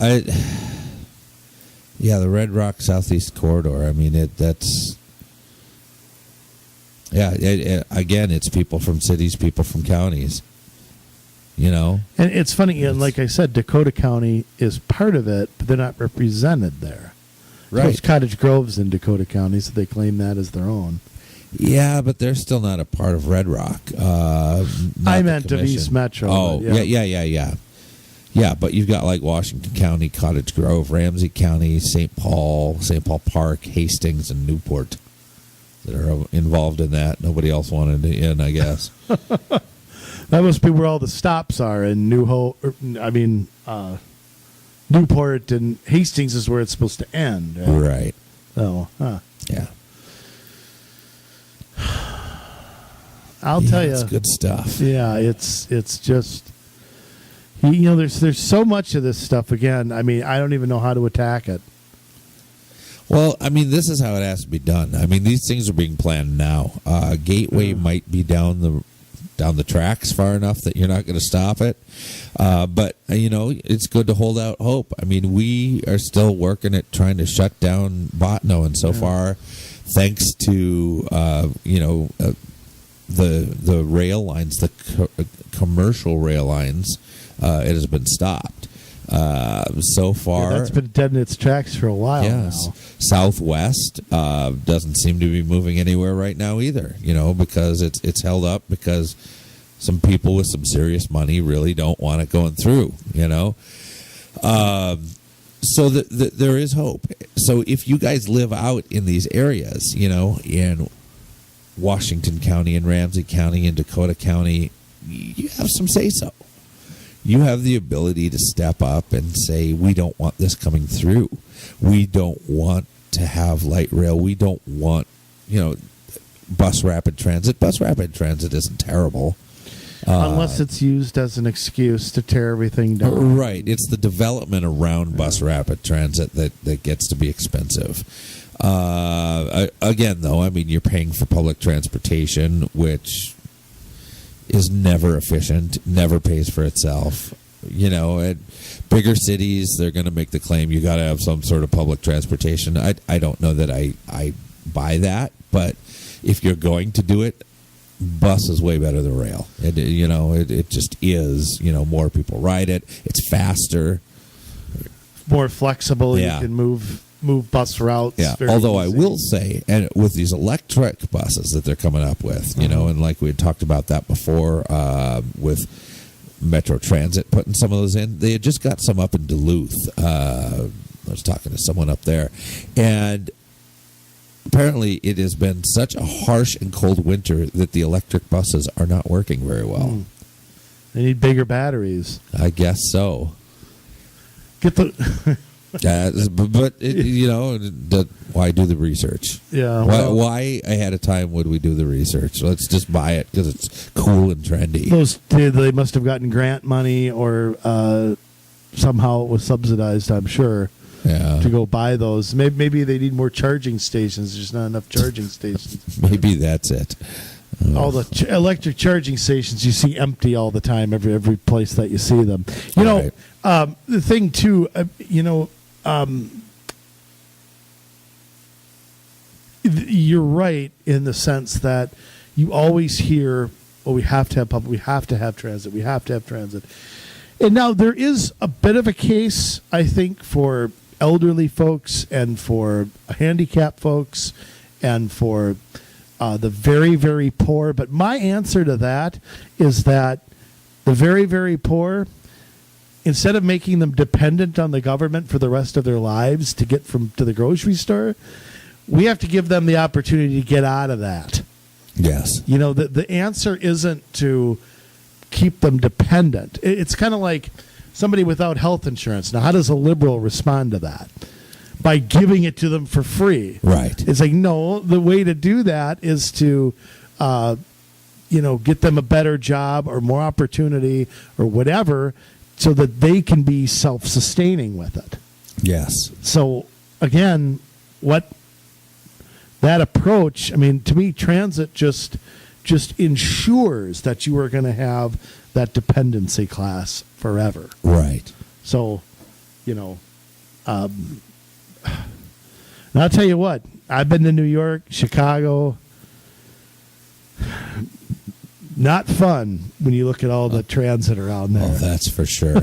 A: the Red Rock Southeast Corridor. That's. Yeah, again, it's people from cities, people from counties. And
B: it's funny, and like I said, Dakota County is part of it, but they're not represented there.
A: Right.
B: There's Cottage Grove's in Dakota County, so they claim that as their own.
A: Yeah, but they're still not a part of Red Rock.
B: I meant of East Metro.
A: Oh, yeah. Yeah, but you've got like Washington County, Cottage Grove, Ramsey County, St. Paul Park, Hastings, and Newport that are involved in that. Nobody else wanted it in, I guess.
B: That must be where all the stops are in Newport and Hastings is where it's supposed to end.
A: Right.
B: Oh,
A: yeah.
B: I'll tell you,
A: it's good stuff.
B: Yeah, it's just there's so much of this stuff. Again, I don't even know how to attack it.
A: Well, this is how it has to be done. These things are being planned now. Gateway might be down the tracks far enough that you're not going to stop it. But, it's good to hold out hope. We are still working at trying to shut down Botno, and so far, thanks to, the rail lines, the commercial rail lines, it has been stopped. So far,
B: that's been dead in its tracks for a while.
A: Yes,
B: now.
A: Southwest doesn't seem to be moving anywhere right now either. Because it's held up because some people with some serious money really don't want it going through. So there is hope. So if you guys live out in these areas, in Washington County and Ramsey County and Dakota County, you have some say-so. You have the ability to step up and say, we don't want this coming through. We don't want to have light rail. We don't want, bus rapid transit. Bus rapid transit isn't terrible.
B: Unless it's used as an excuse to tear everything down.
A: Right. It's the development around bus rapid transit that gets to be expensive. Again, though, you're paying for public transportation, which is never efficient, never pays for itself. At bigger cities, they're going to make the claim you got to have some sort of public transportation. I don't know that I buy that, but if you're going to do it, bus is way better than rail. It just is. More people ride it. It's faster,
B: more flexible.
A: Yeah.
B: You can move bus routes.
A: Yeah. Although I will say, and with these electric buses that they're coming up with, and like we had talked about that before, with Metro Transit putting some of those in. They had just got some up in Duluth. I was talking to someone up there, and apparently it has been such a harsh and cold winter that the electric buses are not working very well.
B: They need bigger batteries.
A: I guess so.
B: Get the...
A: why do the research?
B: Yeah.
A: Why ahead of time would we do the research? Let's just buy it because it's cool and trendy.
B: They must have gotten grant money or somehow it was subsidized, I'm sure, to go buy those. Maybe they need more charging stations. There's not enough charging stations.
A: Maybe that's it.
B: All the electric charging stations you see empty all the time, every place that you see them. The thing too, you're right in the sense that you always hear, we have to have public, we have to have transit, we have to have transit. And now there is a bit of a case, I think, for elderly folks and for handicapped folks and for the very, very poor. But my answer to that is that the very, very poor, instead of making them dependent on the government for the rest of their lives to get to the grocery store, we have to give them the opportunity to get out of that.
A: Yes.
B: The answer isn't to keep them dependent. It's kind of like somebody without health insurance. Now, how does a liberal respond to that? By giving it to them for free.
A: Right.
B: It's like, no, the way to do that is to, get them a better job or more opportunity or whatever so that they can be self-sustaining with it.
A: Yes.
B: So, again, that approach, to me, transit just ensures that you are going to have that dependency class forever.
A: Right.
B: So, and I'll tell you what, I've been to New York, Chicago. Not fun when you look at all the transit around there.
A: Oh, that's for sure.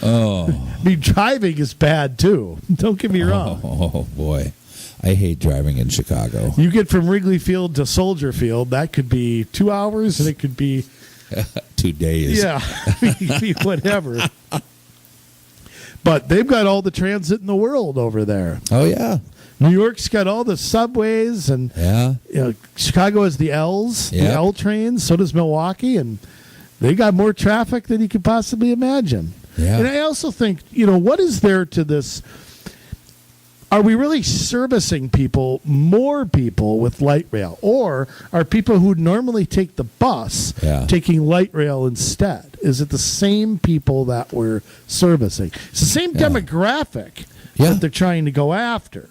B: Driving is bad too. Don't get me wrong.
A: Oh, boy. I hate driving in Chicago.
B: You get from Wrigley Field to Soldier Field, that could be 2 hours, and it could be
A: 2 days.
B: Yeah, it could be whatever. But they've got all the transit in the world over there.
A: Oh, yeah.
B: New York's got all the subways, and Chicago has the L's, the L trains. So does Milwaukee, and they got more traffic than you could possibly imagine.
A: Yeah.
B: And I also think, what is there to this? Are we really servicing more people with light rail? Or are people who normally take the bus taking light rail instead? Is it the same people that we're servicing? It's the same demographic that they're trying to go after.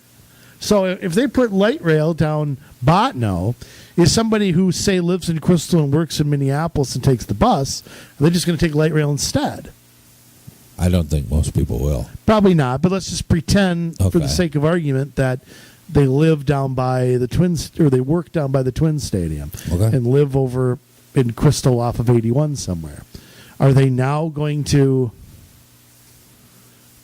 B: So if they put light rail down Botno, is somebody who, say, lives in Crystal and works in Minneapolis and takes the bus, are they just going to take light rail instead?
A: I don't think most people will.
B: Probably not, but let's just pretend, for the sake of argument, that they live down by the Twins, or they work down by the Twins Stadium, and live over in Crystal off of 81 somewhere. Are they now going to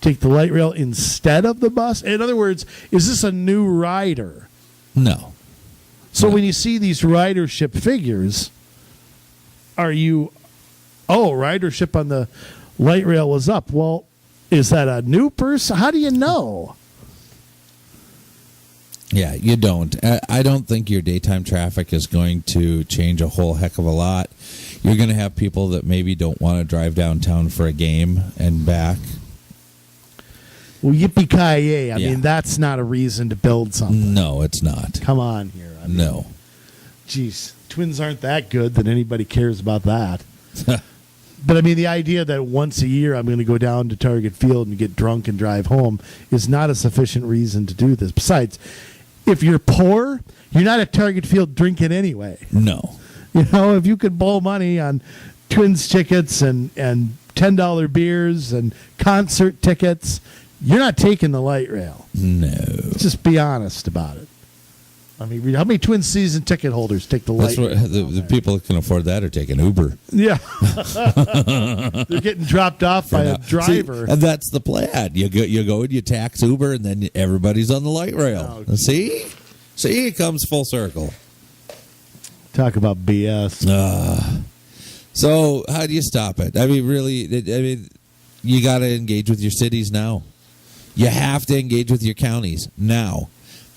B: take the light rail instead of the bus? In other words, is this a new rider?
A: No.
B: So when you see these ridership figures, ridership on the light rail was up. Well, is that a new person? How do you know?
A: Yeah, you don't. I don't think your daytime traffic is going to change a whole heck of a lot. You're going to have people that maybe don't want to drive downtown for a game and back.
B: Well, yippee-ki-yay. I mean, that's not a reason to build something.
A: No, it's not.
B: Come on here.
A: No.
B: Geez, Twins aren't that good that anybody cares about that. But, the idea that once a year I'm going to go down to Target Field and get drunk and drive home is not a sufficient reason to do this. Besides, if you're poor, you're not at Target Field drinking anyway.
A: No.
B: If you could blow money on Twins tickets and $10 beers and concert tickets, you're not taking the light rail.
A: No.
B: Just be honest about it. How many Twins season ticket holders take the light rail?
A: The people that can afford that are taking Uber.
B: Yeah. They're getting dropped off by a driver.
A: See, and that's the plan. You go and you tax Uber, and then everybody's on the light rail.
B: Oh,
A: See, it comes full circle.
B: Talk about BS.
A: So how do you stop it? I mean, really, you got to engage with your cities now. You have to engage with your counties now.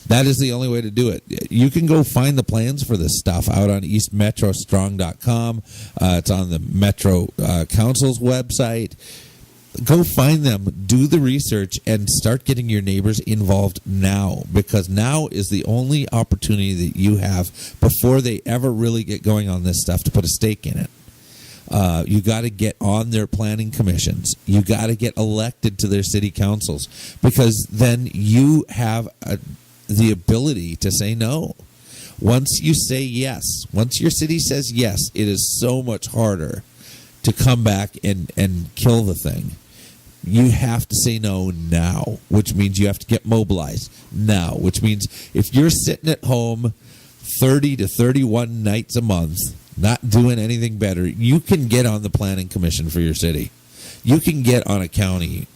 A: That is the only way to do it. You can go find the plans for this stuff out on eastmetrostrong.com. It's on the Metro Council's website. Go find them, do the research, and start getting your neighbors involved now, because now is the only opportunity that you have before they ever really get going on this stuff to put a stake in it. You got to get on their planning commissions. You got to get elected to their city councils, because then you have the ability to say no. Once you say yes, once your city says yes, it is so much harder to come back and kill the thing. You have to say no now, which means you have to get mobilized now, which means if you're sitting at home 30 to 31 nights a month, not doing anything better, you can get on the planning commission for your city. You can get on a county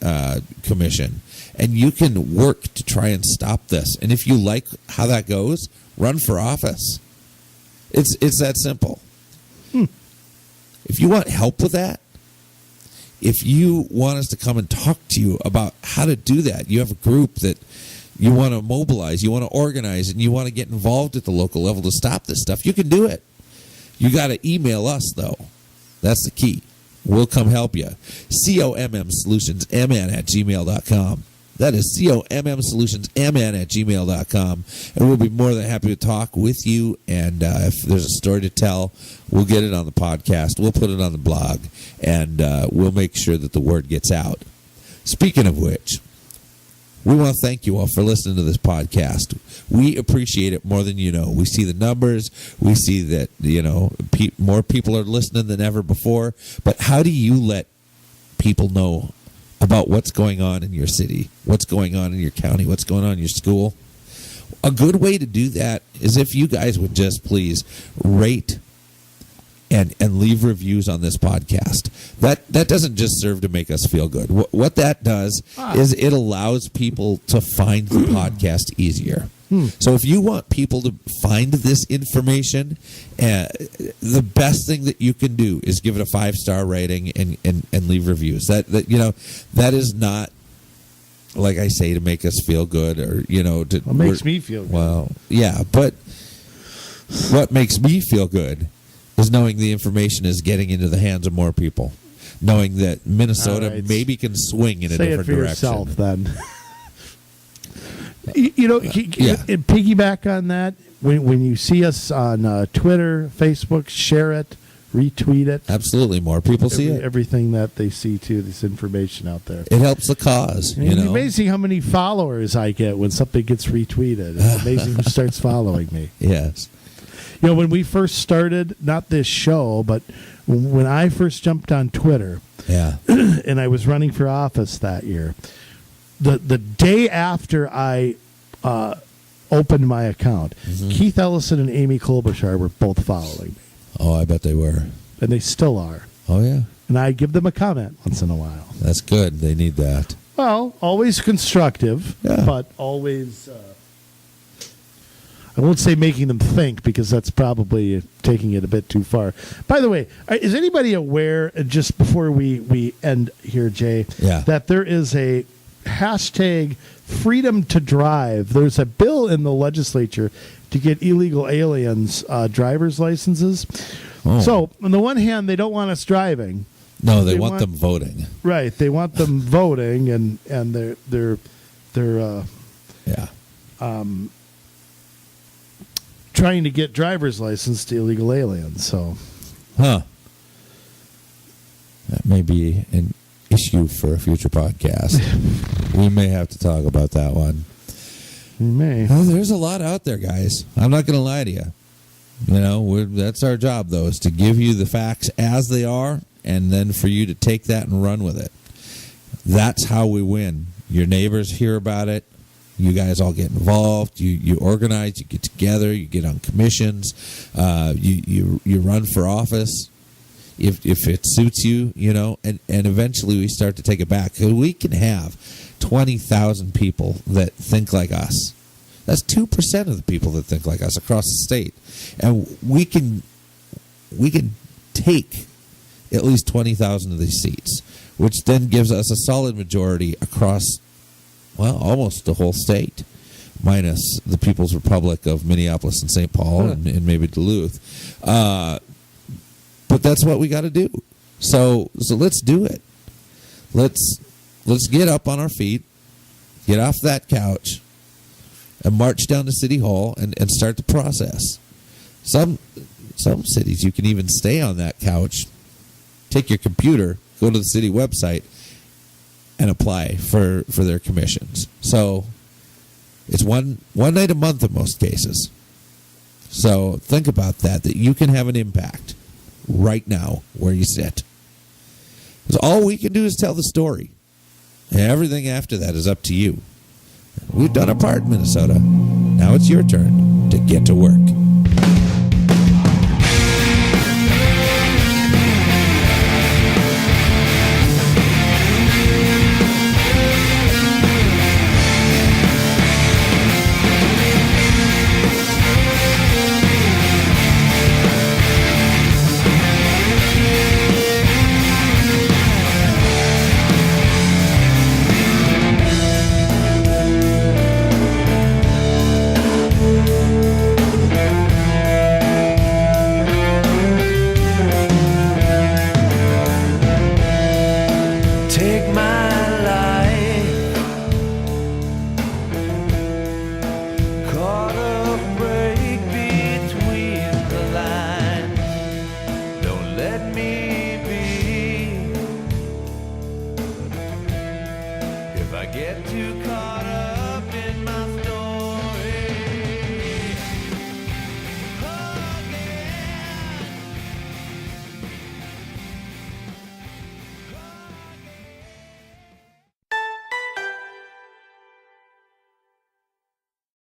A: commission, and you can work to try and stop this. And if you like how that goes, run for office. It's that simple. If you want help with that, if you want us to come and talk to you about how to do that, you have a group that you want to mobilize, you want to organize, and you want to get involved at the local level to stop this stuff, you can do it. You got to email us, though. That's the key. We'll come help you. COMMsolutionsmn@gmail.com. That is COMMsolutionsmn@gmail.com. And we'll be more than happy to talk with you. And if there's a story to tell, we'll get it on the podcast. We'll put it on the blog. And we'll make sure that the word gets out. Speaking of which, we want to thank you all for listening to this podcast. We appreciate it more than you know. We see the numbers. We see that, more people are listening than ever before. But how do you let people know about what's going on in your city, what's going on in your county, what's going on in your school? A good way to do that is if you guys would just please rate and leave reviews on this podcast. That doesn't just serve to make us feel good. What that does is it allows people to find the podcast easier. So if you want people to find this information, the best thing that you can do is give it a 5-star rating and leave reviews. That is not, like I say, to make us feel good or it
B: makes me feel good.
A: Well, yeah, but what makes me feel good is knowing the information is getting into the hands of more people, knowing that Minnesota maybe can swing in a different direction.
B: Say it for yourself, then. Piggyback on that. When you see us on Twitter, Facebook, share it, retweet it.
A: Absolutely, more people see it.
B: Everything that they see too, this information out there.
A: It helps the cause.
B: It's amazing how many followers I get when something gets retweeted. It's amazing who starts following me.
A: Yes.
B: When we first started, not this show, but when I first jumped on Twitter, and I was running for office that year, the day after I opened my account, Keith Ellison and Amy Klobuchar were both following me.
A: Oh, I bet they were.
B: And they still are.
A: Oh, yeah.
B: And I give them a comment once in a while.
A: That's good. They need that.
B: Well, always constructive, but always... I won't say making them think, because that's probably taking it a bit too far. By the way, is anybody aware, just before we end here, Jay, that there is a hashtag freedom to drive? There's a bill in the legislature to get illegal aliens driver's licenses. Oh. So, on the one hand, they don't want us driving.
A: No, they want them voting.
B: Right. They want them voting, and they're trying to get driver's license to illegal aliens. So,
A: that may be an issue for a future podcast. We may have to talk about that one.
B: We may.
A: Well, there's a lot out there, guys. I'm not going to lie to you. That's our job, though, is to give you the facts as they are, and then for you to take that and run with it. That's how we win. Your neighbors hear about it. You guys all get involved. You organize. You get together. You get on commissions. You run for office if it suits you. And eventually we start to take it back. We can have 20,000 people that think like us. That's 2% of the people that think like us across the state, and we can take at least 20,000 of these seats, which then gives us a solid majority across, well, almost the whole state, minus the People's Republic of Minneapolis and St. Paul and maybe Duluth. But that's what we got to do. So let's do it. Let's get up on our feet, get off that couch, and march down to City Hall and start the process. Some cities you can even stay on that couch, take your computer, go to the city website, and apply for their commissions. So it's one night a month in most cases. So think about that you can have an impact right now where you sit. Because all we can do is tell the story. And everything after that is up to you. We've done our part, Minnesota. Now it's your turn to get to work.